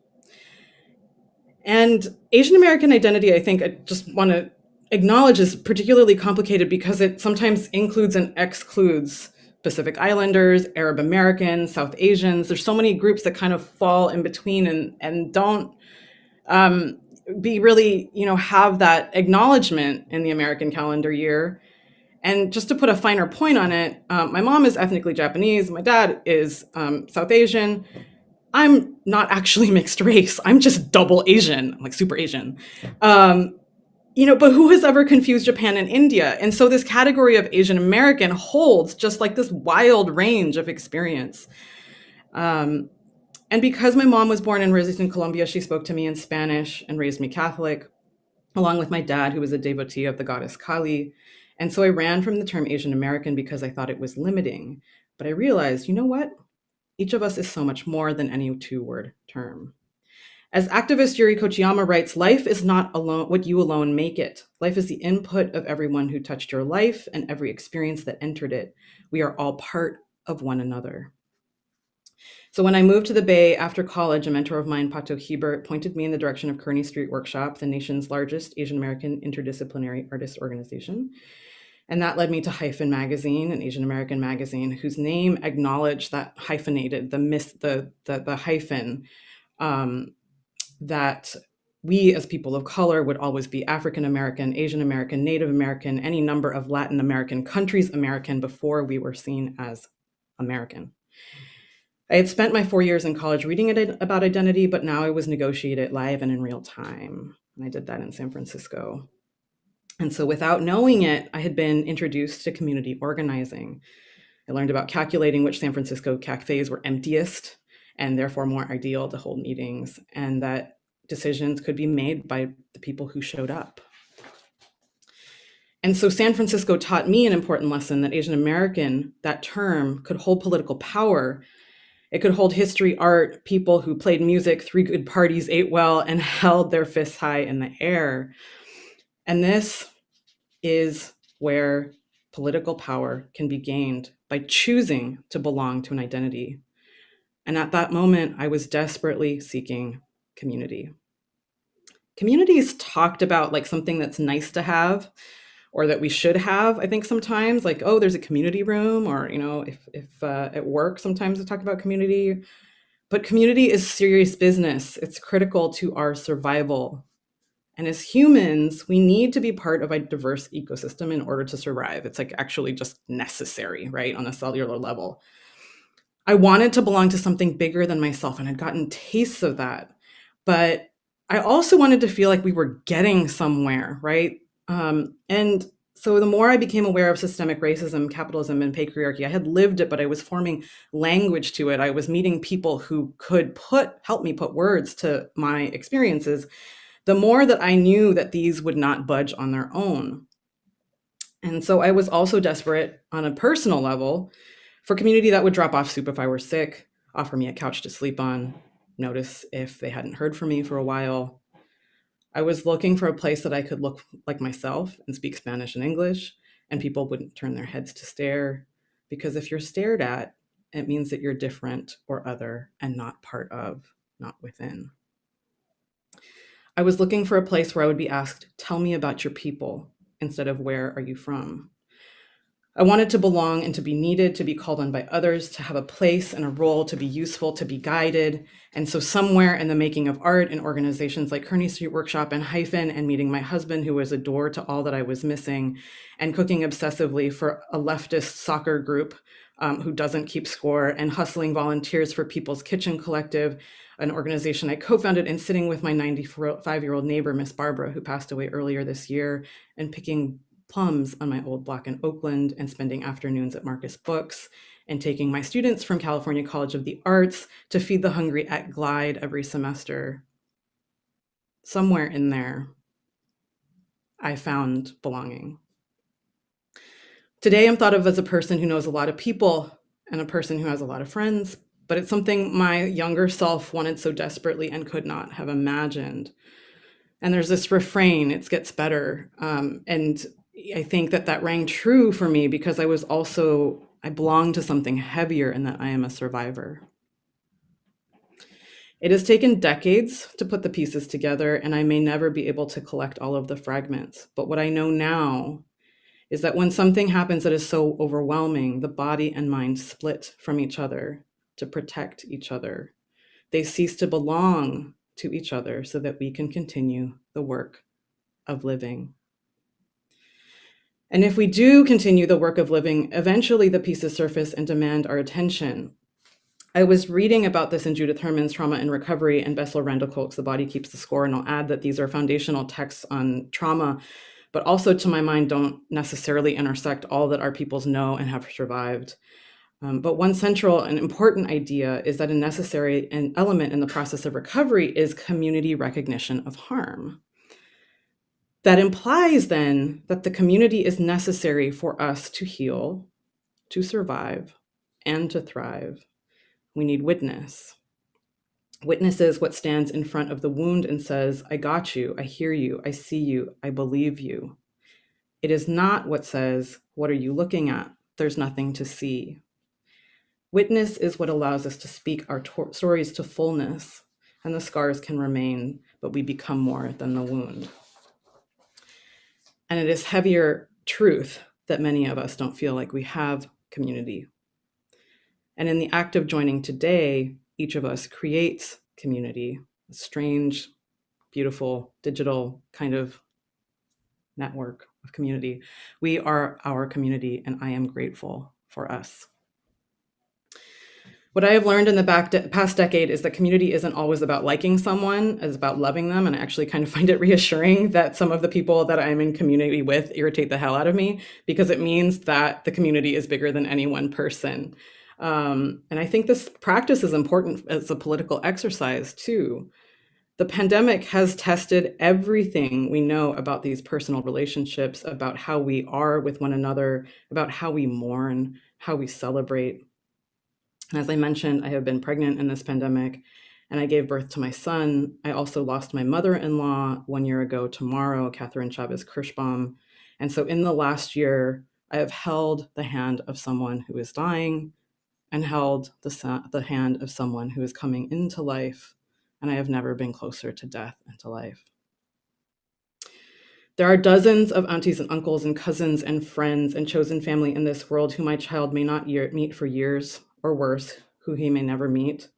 And Asian American identity, I think I just want to acknowledge, is particularly complicated because it sometimes includes and excludes Pacific Islanders, Arab Americans, South Asians. There's so many groups that kind of fall in between and don't be really, have that acknowledgement in the American calendar year. And just to put a finer point on it, my mom is ethnically Japanese. My dad is South Asian. I'm not actually mixed race. I'm just double Asian, like super Asian. But who has ever confused Japan and India? And so this category of Asian American holds just like this wild range of experience. And because my mom was born and raised in Colombia, she spoke to me in Spanish and raised me Catholic, along with my dad, who was a devotee of the goddess Kali. And so I ran from the term Asian American because I thought it was limiting. But I realized, you know what? Each of us is so much more than any 2-word term. As activist Yuri Kochiyama writes, life is not alone what you alone make it. Life is the input of everyone who touched your life and every experience that entered it. We are all part of one another. So when I moved to the Bay after college, a mentor of mine, Pato Hebert, pointed me in the direction of Kearney Street Workshop, the nation's largest Asian American interdisciplinary artist organization. And that led me to Hyphen Magazine, an Asian American magazine, whose name acknowledged that hyphenated, the hyphen, that we as people of color would always be African American, Asian American, Native American, any number of Latin American countries American before we were seen as American. I had spent my 4 years in college reading about identity, but now I was negotiating it live and in real time. And I did that in San Francisco. And so without knowing it, I had been introduced to community organizing. I learned about calculating which San Francisco cafes were emptiest and therefore more ideal to hold meetings, and that decisions could be made by the people who showed up. And so San Francisco taught me an important lesson that Asian American, that term, could hold political power. It could hold history, art, people who played music, threw good parties, ate well, and held their fists high in the air. And this is where political power can be gained by choosing to belong to an identity. And at that moment, I was desperately seeking community. Community is talked about like something that's nice to have or that we should have, I think sometimes, like, oh, there's a community room, or, if at work, sometimes we talk about community. But community is serious business. It's critical to our survival. And as humans, we need to be part of a diverse ecosystem in order to survive. It's like actually just necessary, right, on a cellular level. I wanted to belong to something bigger than myself, and I'd gotten tastes of that. But I also wanted to feel like we were getting somewhere, right? And so the more I became aware of systemic racism, capitalism, and patriarchy, I had lived it, but I was forming language to it. I was meeting people who could help me put words to my experiences. The more that I knew that these would not budge on their own. And so I was also desperate on a personal level for community that would drop off soup if I were sick, offer me a couch to sleep on, notice if they hadn't heard from me for a while. I was looking for a place that I could look like myself and speak Spanish and English, and people wouldn't turn their heads to stare. because if you're stared at, it means that you're different or other and not part of, not within. I was looking for a place where I would be asked, tell me about your people, instead of where are you from? I wanted to belong and to be needed, to be called on by others, to have a place and a role, to be useful, to be guided. And so somewhere in the making of art in organizations like Kearney Street Workshop and Hyphen, and meeting my husband, who was a door to all that I was missing, and cooking obsessively for a leftist soccer group who doesn't keep score, and hustling volunteers for People's Kitchen Collective, an organization I co-founded, and sitting with my 95-year-old neighbor, Miss Barbara, who passed away earlier this year, and picking plums on my old block in Oakland, and spending afternoons at Marcus Books, and taking my students from California College of the Arts to feed the hungry at Glide every semester. Somewhere in there, I found belonging. Today, I'm thought of as a person who knows a lot of people and a person who has a lot of friends, but it's something my younger self wanted so desperately and could not have imagined. And there's this refrain, it gets better. And I think that rang true for me because I belong to something heavier in that I am a survivor. It has taken decades to put the pieces together, and I may never be able to collect all of the fragments. But what I know now is that when something happens that is so overwhelming, the body and mind split from each other to protect each other. They cease to belong to each other so that we can continue the work of living. And if we do continue the work of living, eventually the pieces surface and demand our attention. I was reading about this in Judith Herman's Trauma and Recovery and Bessel van der Kolk's The Body Keeps the Score, and I'll add that these are foundational texts on trauma, but also to my mind don't necessarily intersect all that our peoples know and have survived. But one central and important idea is that a necessary element in the process of recovery is community recognition of harm. That implies then that the community is necessary for us to heal, to survive, and to thrive. We need witness. Witness is what stands in front of the wound and says, I got you, I hear you, I see you, I believe you. It is not what says, what are you looking at? There's nothing to see. Witness is what allows us to speak our stories to fullness, and the scars can remain, but we become more than the wound. And it is heavier truth that many of us don't feel like we have community. And in the act of joining today, each of us creates community, a strange, beautiful, digital kind of network of community. We are our community, and I am grateful for us. What I have learned in the past decade is that community isn't always about liking someone, it's about loving them. And I actually kind of find it reassuring that some of the people that I'm in community with irritate the hell out of me, because it means that the community is bigger than any one person. And I think this practice is important as a political exercise too. The pandemic has tested everything we know about these personal relationships, about how we are with one another, about how we mourn, how we celebrate. And as I mentioned, I have been pregnant in this pandemic, and I gave birth to my son. I also lost my mother-in-law 1 year ago tomorrow, Catherine Chavez Kirschbaum. And so in the last year, I have held the hand of someone who is dying and held the hand of someone who is coming into life. And I have never been closer to death and to life. There are dozens of aunties and uncles and cousins and friends and chosen family in this world who my child may not meet for years, or worse, who he may never meet.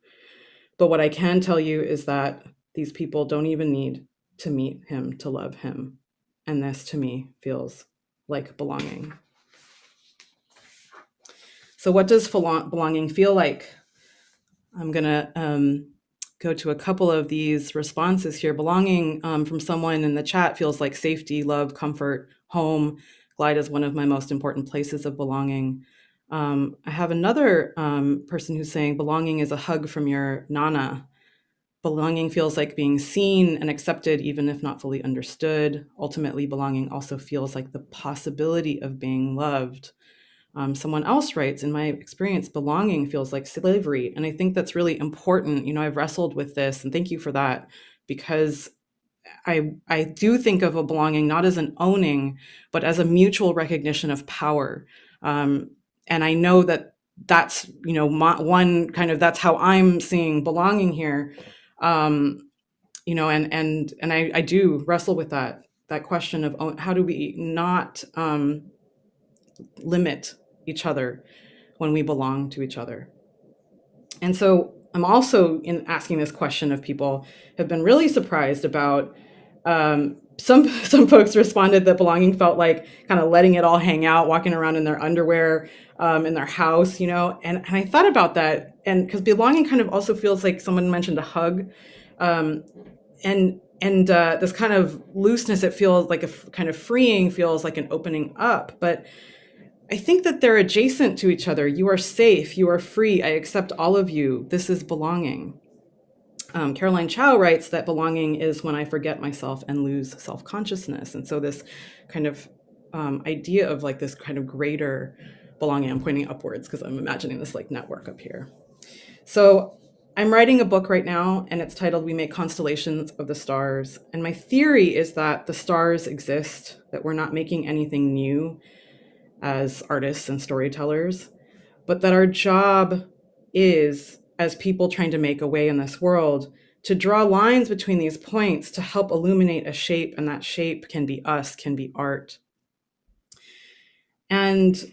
But what I can tell you is that these people don't even need to meet him to love him. And this to me feels like belonging. So what does belonging feel like? I'm gonna go to a couple of these responses here. Belonging from someone in the chat feels like safety, love, comfort, home. Glide is one of my most important places of belonging. I have another person who's saying belonging is a hug from your Nana. Belonging feels like being seen and accepted, even if not fully understood. Ultimately, belonging also feels like the possibility of being loved. Someone else writes, in my experience, belonging feels like slavery. And I think that's really important. You know, I've wrestled with this, and thank you for that, because I do think of a belonging not as an owning, but as a mutual recognition of power. and I know that that's, one kind of, that's how I'm seeing belonging here. And I do wrestle with that question of how do we not limit each other when we belong to each other. And so I'm also, in asking this question of people, have been really surprised about some folks responded that belonging felt like kind of letting it all hang out, walking around in their underwear in their house, and I thought about that, and because belonging kind of also feels like, someone mentioned a hug, and this kind of looseness, it feels like a kind of freeing, feels like an opening up, but I think that they're adjacent to each other. You are safe, you are free, I accept all of you. This is belonging. Caroline Chow writes that belonging is when I forget myself and lose self-consciousness. And so this kind of idea of like this kind of greater belonging, I'm pointing upwards because I'm imagining this like network up here. So I'm writing a book right now, and it's titled We Make Constellations of the Stars. And my theory is that the stars exist, that we're not making anything new as artists and storytellers, but that our job is, as people trying to make a way in this world, to draw lines between these points to help illuminate a shape, and that shape can be us, can be art. And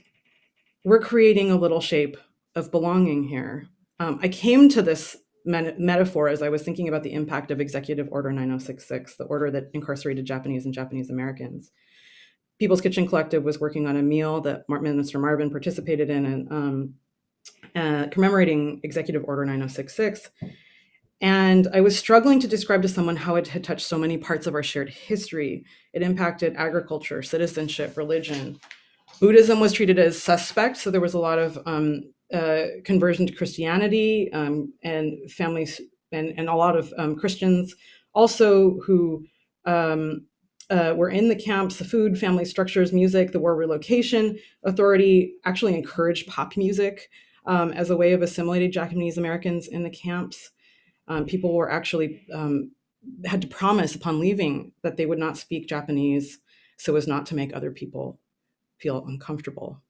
we're creating a little shape of belonging here. I came to this metaphor as I was thinking about the impact of Executive Order 9066, the order that incarcerated Japanese and Japanese Americans. People's Kitchen Collective was working on a meal that Minister Marvin participated in, and commemorating Executive Order 9066. And I was struggling to describe to someone how it had touched so many parts of our shared history. It impacted agriculture, citizenship, religion. Buddhism was treated as suspect, so there was a lot of conversion to Christianity, and families, and a lot of Christians also who were in the camps. The food, family structures, music, the War Relocation Authority actually encouraged pop music as a way of assimilating Japanese Americans in the camps. People were actually had to promise upon leaving that they would not speak Japanese so as not to make other people feel uncomfortable.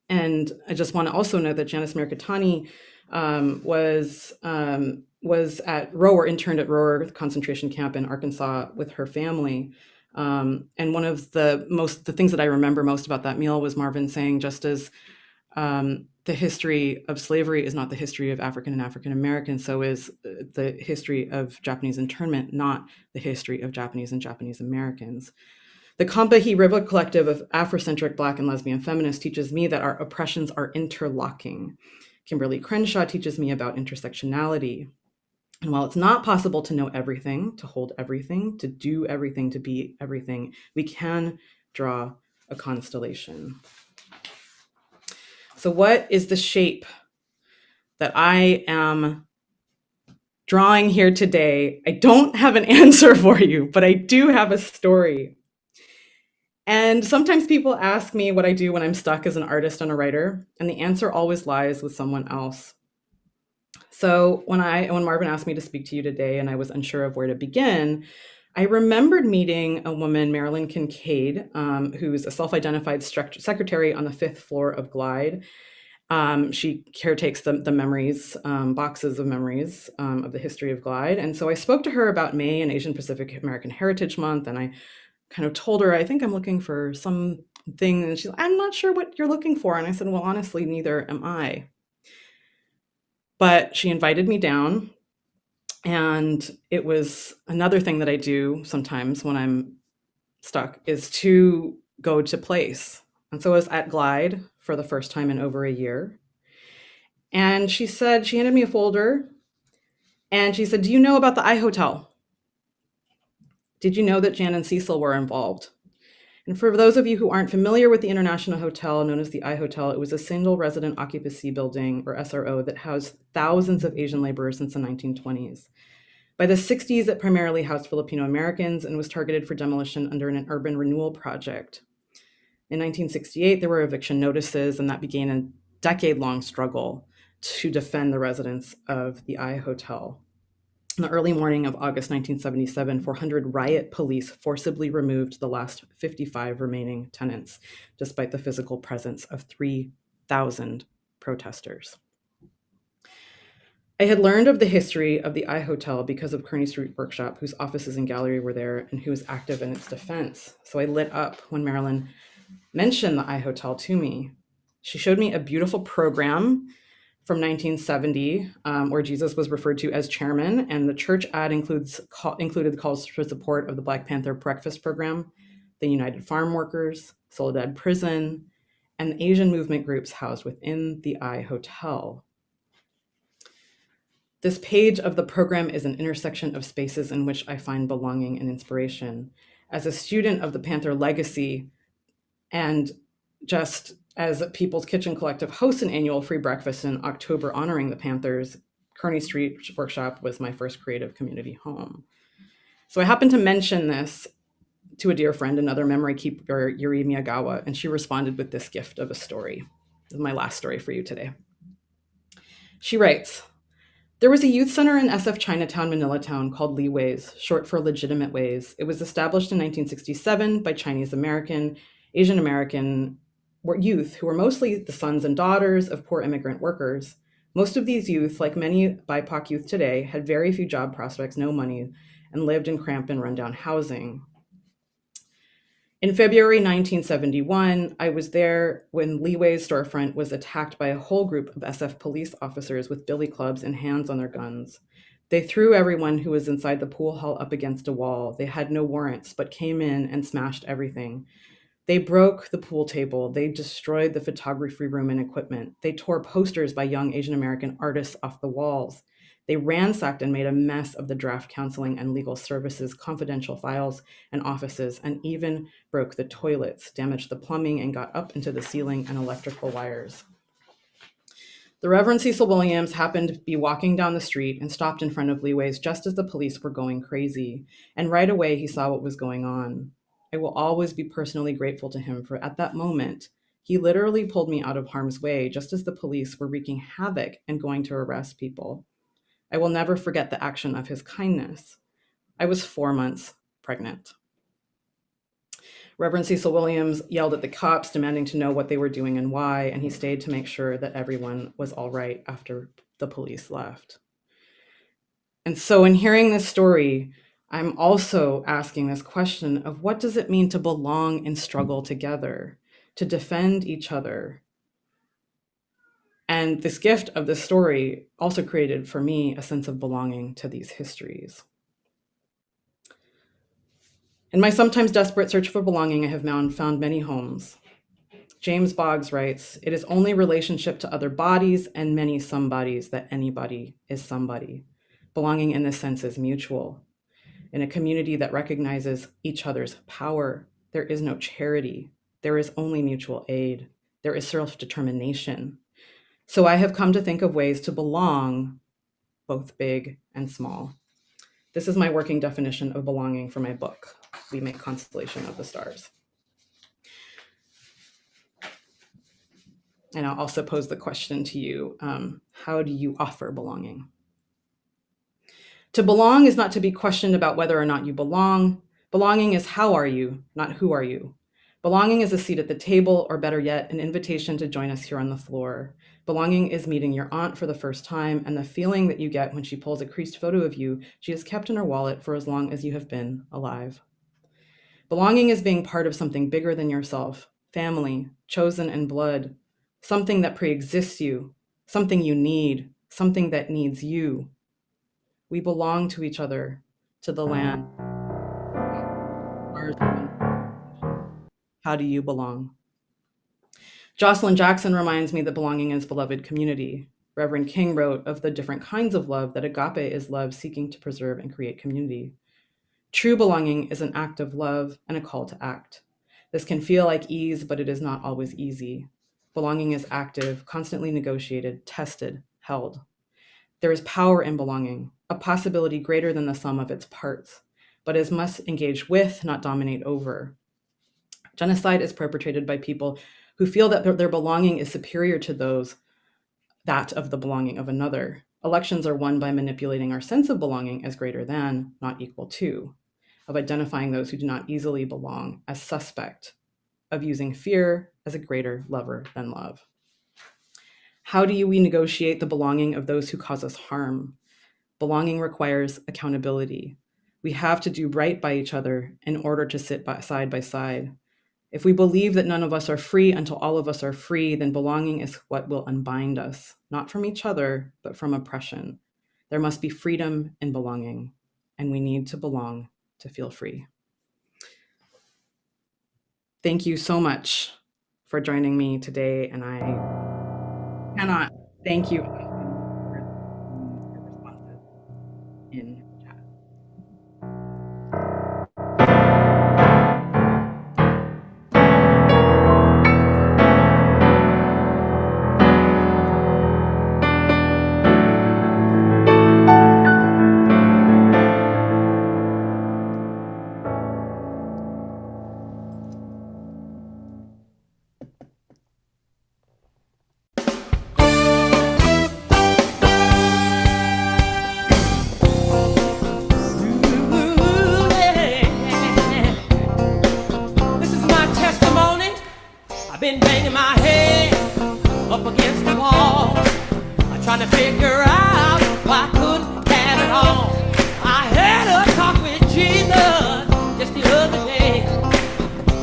And I just want to also note that Janice Mirikitani was at Rower, interned at Rower concentration camp in Arkansas with her family. And one of the things that I remember most about that meal was Marvin saying, just as the history of slavery is not the history of African and African Americans, so is the history of Japanese internment not the history of Japanese and Japanese Americans. The Kampahi River Collective of Afrocentric Black and lesbian feminists teaches me that our oppressions are interlocking. Kimberly Crenshaw teaches me about intersectionality. And while it's not possible to know everything, to hold everything, to do everything, to be everything, we can draw a constellation. So what is the shape that I am drawing here today? I don't have an answer for you, but I do have a story. And sometimes people ask me what I do when I'm stuck as an artist and a writer, and the answer always lies with someone else. So when Marvin asked me to speak to you today and I was unsure of where to begin, I remembered meeting a woman, Marilyn Kincaid, who's a self-identified secretary on the 5th floor of Glide. She caretakes the memories, boxes of memories of the history of Glide. And so I spoke to her about May and Asian Pacific American Heritage Month, and I kind of told her, I think I'm looking for something. And she's like, I'm not sure what you're looking for. And I said, well, honestly, neither am I. But she invited me down. And it was another thing that I do sometimes when I'm stuck is to go to place. And so I was at Glide for the first time in over a year. And she handed me a folder. And she said, do you know about the I Hotel? Did you know that Jan and Cecil were involved? And for those of you who aren't familiar with the International Hotel, known as the I Hotel, it was a single resident occupancy building, or SRO, that housed thousands of Asian laborers since the 1920s. By the 60s, it primarily housed Filipino Americans and was targeted for demolition under an urban renewal project. In 1968, there were eviction notices, and that began a decade-long struggle to defend the residents of the I Hotel. In the early morning of August 1977, 400 riot police forcibly removed the last 55 remaining tenants, despite the physical presence of 3,000 protesters. I had learned of the history of the I Hotel because of Kearney Street Workshop, whose offices and gallery were there and who was active in its defense. So I lit up when Marilyn mentioned the I Hotel to me. She showed me a beautiful program from 1970 where Jesus was referred to as chairman, and the church ad included calls for support of the Black Panther Breakfast Program, the United Farm Workers, Soledad Prison, and the Asian movement groups housed within the I Hotel. This page of the program is an intersection of spaces in which I find belonging and inspiration. As a student of the Panther legacy, and just as People's Kitchen Collective hosts an annual free breakfast in October honoring the Panthers, Kearney Street Workshop was my first creative community home. So I happened to mention this to a dear friend, another memory keeper, Yuri Miyagawa, and she responded with this gift of a story. This is my last story for you today. She writes, "There was a youth center in SF Chinatown, Manila Town called Leeways, short for Legitimate Ways. It was established in 1967 by Chinese American, Asian American youth who were mostly the sons and daughters of poor immigrant workers. Most of these youth, like many BIPOC youth today, had very few job prospects, no money, and lived in cramped and rundown housing. In February 1971, I was there when Leeway's storefront was attacked by a whole group of SF police officers with billy clubs and hands on their guns. They threw everyone who was inside the pool hall up against a wall. They had no warrants, but came in and smashed everything. They broke the pool table. They destroyed the photography room and equipment. They tore posters by young Asian American artists off the walls. They ransacked and made a mess of the draft counseling and legal services, confidential files and offices, and even broke the toilets, damaged the plumbing, and got up into the ceiling and electrical wires. The Reverend Cecil Williams happened to be walking down the street and stopped in front of Leeway's just as the police were going crazy. And right away, he saw what was going on. I will always be personally grateful to him for at that moment, he literally pulled me out of harm's way just as the police were wreaking havoc and going to arrest people. I will never forget the action of his kindness. I was 4 months pregnant. Reverend Cecil Williams yelled at the cops, demanding to know what they were doing and why, and he stayed to make sure that everyone was all right after the police left. And so in hearing this story, I'm also asking this question of what does it mean to belong and struggle together, to defend each other? And this gift of this story also created for me a sense of belonging to these histories. In my sometimes desperate search for belonging, I have found many homes. James Boggs writes, "It is only relationship to other bodies and many somebodies that anybody is somebody. Belonging in this sense is mutual. In a community that recognizes each other's power, there is no charity. There is only mutual aid. There is self-determination. So I have come to think of ways to belong, both big and small." This is my working definition of belonging for my book, We Make Constellation of the Stars. And I'll also pose the question to you, how do you offer belonging? To belong is not to be questioned about whether or not you belong. Belonging is how are you, not who are you. Belonging is a seat at the table, or better yet, an invitation to join us here on the floor. Belonging is meeting your aunt for the first time and the feeling that you get when she pulls a creased photo of you she has kept in her wallet for as long as you have been alive. Belonging is being part of something bigger than yourself, family, chosen in blood, something that pre-exists you, something you need, something that needs you. We belong to each other, to the land. How do you belong? Jocelyn Jackson reminds me that belonging is beloved community. Reverend King wrote of the different kinds of love that agape is love seeking to preserve and create community. True belonging is an act of love and a call to act. This can feel like ease, but it is not always easy. Belonging is active, constantly negotiated, tested, held. There is power in belonging, a possibility greater than the sum of its parts, but it must engage with, not dominate over. Genocide is perpetrated by people who feel that their belonging is superior to that of the belonging of another. Elections are won by manipulating our sense of belonging as greater than, not equal to, of identifying those who do not easily belong as suspect, of using fear as a greater lover than love. How do we negotiate the belonging of those who cause us harm? Belonging requires accountability. We have to do right by each other in order to sit side by side. If we believe that none of us are free until all of us are free, then belonging is what will unbind us, not from each other, but from oppression. There must be freedom in belonging, and we need to belong to feel free. Thank you so much for joining me today, and I cannot thank you enough for your responses in chat. This is my testimony. I've been banging my head up against the wall. I'm trying to figure out why I couldn't have it all. I had a talk with Jesus just the other day.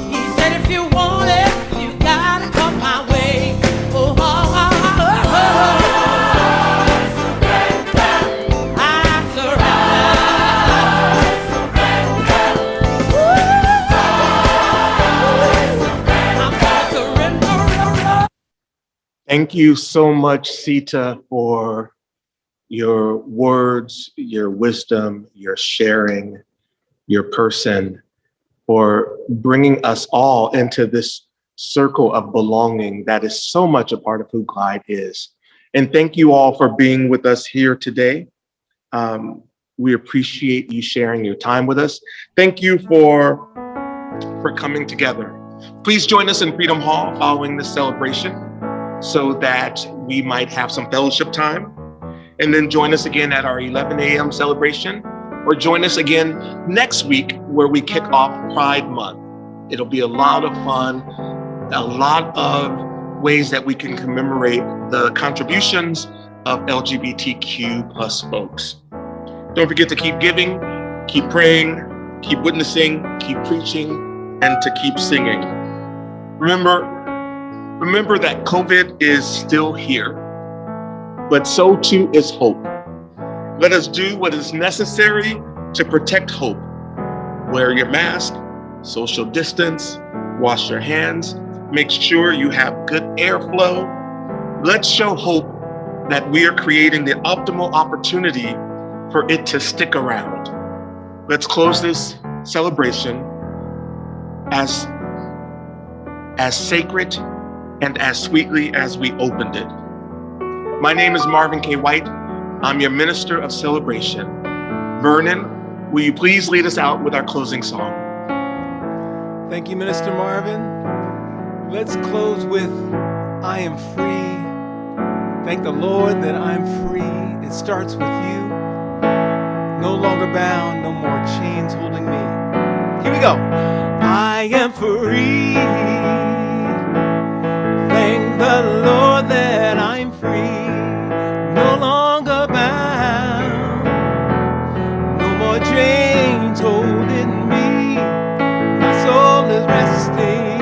He said if you want it, you gotta come my way. Oh, oh, oh, oh, oh. I surrender. Thank you so much, Sita, for your words, your wisdom, your sharing, your person, for bringing us all into this circle of belonging that is so much a part of who Glide is. And thank you all for being with us here today. We appreciate you sharing your time with us. Thank you for coming together. Please join us in Freedom Hall following this celebration so that we might have some fellowship time. And then join us again at our 11 a.m. celebration, or join us again next week where we kick off Pride Month. It'll be a lot of fun, a lot of ways that we can commemorate the contributions of LGBTQ plus folks. Don't forget to keep giving, keep praying, keep witnessing, keep preaching, and to keep singing. Remember that COVID is still here, but so too is hope. Let us do what is necessary to protect hope. Wear your mask, social distance, wash your hands, make sure you have good airflow. Let's show hope that we are creating the optimal opportunity for it to stick around. Let's close this celebration as sacred and as sweetly as we opened it. My name is Marvin K. White. I'm your minister of celebration. Vernon, will you please lead us out with our closing song? Thank you, Minister Marvin. Let's close with I Am Free. Thank the Lord that I'm free. It starts with you. No longer bound, no more chains holding me. Here we go. I am free. Thank the Lord that I'm free. No longer bound, no more chains holding me. My soul is resting.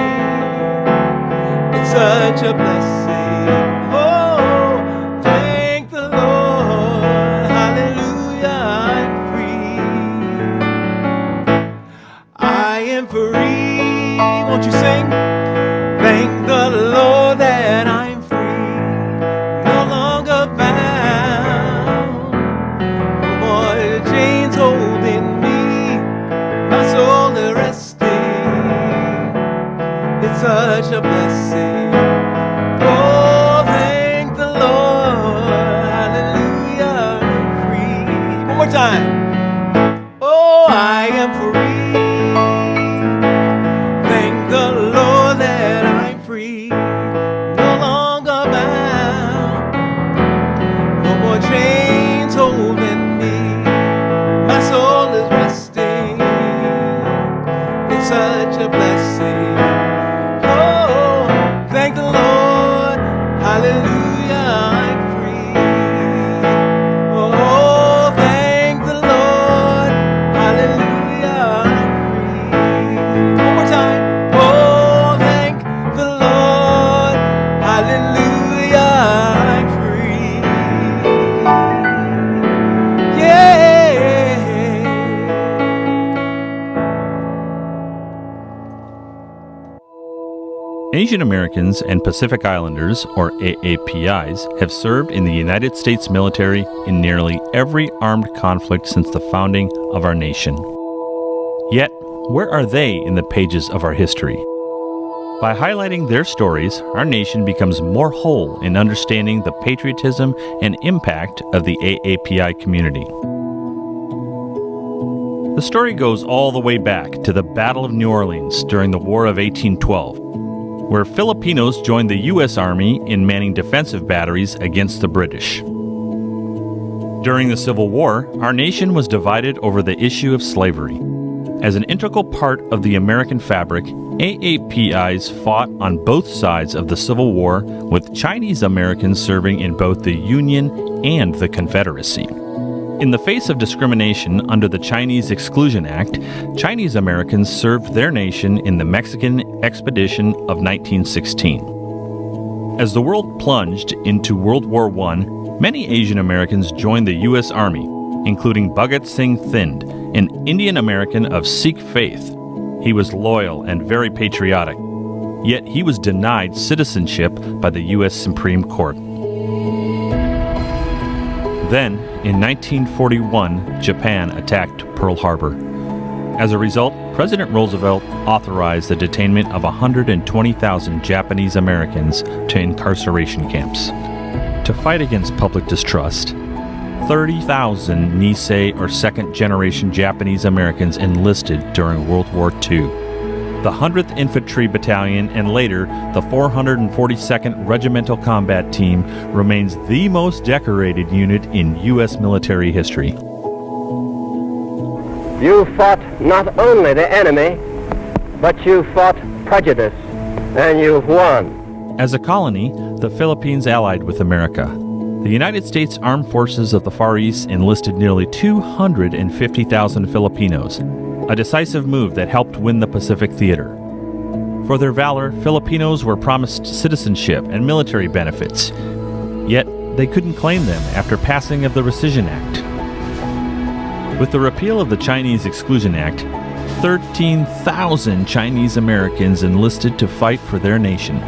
It's such a blessing. Oh, thank the Lord. Hallelujah, I'm free. I am free. Won't you sing? Thank the Lord that I'm free. No longer bound. No more chains holding me. My soul is resting. It's such a blessing. Oh, thank the Lord. Hallelujah, I'm free. One more time. Oh, I am free. Thank the Lord that I'm free. No longer bound. No more chains such a blessing. Oh, thank the Lord, hallelujah, I'm free. Oh, thank the Lord, hallelujah, I'm free. One more time. Oh, thank the Lord, hallelujah, I'm free. Yeah. Asian Americans and Pacific Islanders, or AAPIs, have served in the United States military in nearly every armed conflict since the founding of our nation. Yet, where are they in the pages of our history? By highlighting their stories, our nation becomes more whole in understanding the patriotism and impact of the AAPI community. The story goes all the way back to the Battle of New Orleans during the War of 1812, where Filipinos joined the U.S. Army in manning defensive batteries against the British. During the Civil War, our nation was divided over the issue of slavery. As an integral part of the American fabric, AAPIs fought on both sides of the Civil War, with Chinese Americans serving in both the Union and the Confederacy. In the face of discrimination under the Chinese Exclusion Act, Chinese Americans served their nation in the Mexican Expedition of 1916. As the world plunged into World War I, many Asian Americans joined the U.S. Army, including Bhagat Singh Thind, an Indian American of Sikh faith. He was loyal and very patriotic, yet he was denied citizenship by the U.S. Supreme Court. Then, in 1941, Japan attacked Pearl Harbor. As a result, President Roosevelt authorized the detainment of 120,000 Japanese Americans to incarceration camps. To fight against public distrust, 30,000 Nisei or second-generation Japanese Americans enlisted during World War II. The 100th Infantry Battalion and later the 442nd Regimental Combat Team remains the most decorated unit in U.S. military history. You fought not only the enemy, but you fought prejudice, and you won. As a colony, the Philippines allied with America. The United States Armed Forces of the Far East enlisted nearly 250,000 Filipinos, a decisive move that helped win the Pacific Theater. For their valor, Filipinos were promised citizenship and military benefits, yet they couldn't claim them after passing of the Rescission Act. With the repeal of the Chinese Exclusion Act, 13,000 Chinese Americans enlisted to fight for their nation.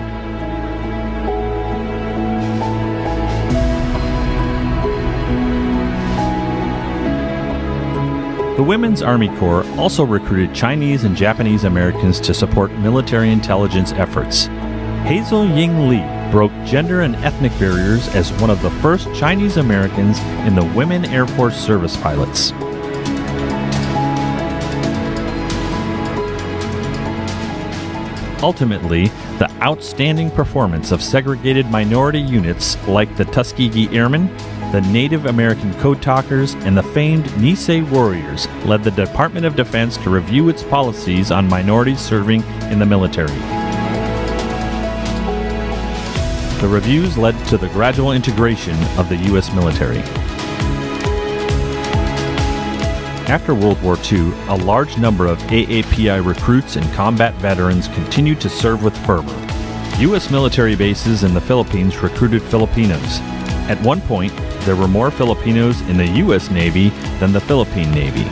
The Women's Army Corps also recruited Chinese and Japanese Americans to support military intelligence efforts. Hazel Ying Lee broke gender and ethnic barriers as one of the first Chinese Americans in the Women Air Force Service pilots. Ultimately, the outstanding performance of segregated minority units like the Tuskegee Airmen, the Native American Code Talkers, and the famed Nisei Warriors led the Department of Defense to review its policies on minorities serving in the military. The reviews led to the gradual integration of the U.S. military. After World War II, a large number of AAPI recruits and combat veterans continued to serve with fervor. U.S. military bases in the Philippines recruited Filipinos. At one point, there were more Filipinos in the U.S. Navy than the Philippine Navy.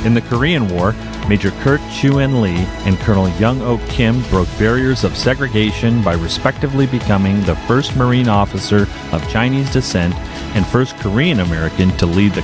In the Korean War, Major Kurt Chuen Lee and Colonel Young Ok Kim broke barriers of segregation by respectively becoming the first Marine officer of Chinese descent and first Korean American to lead the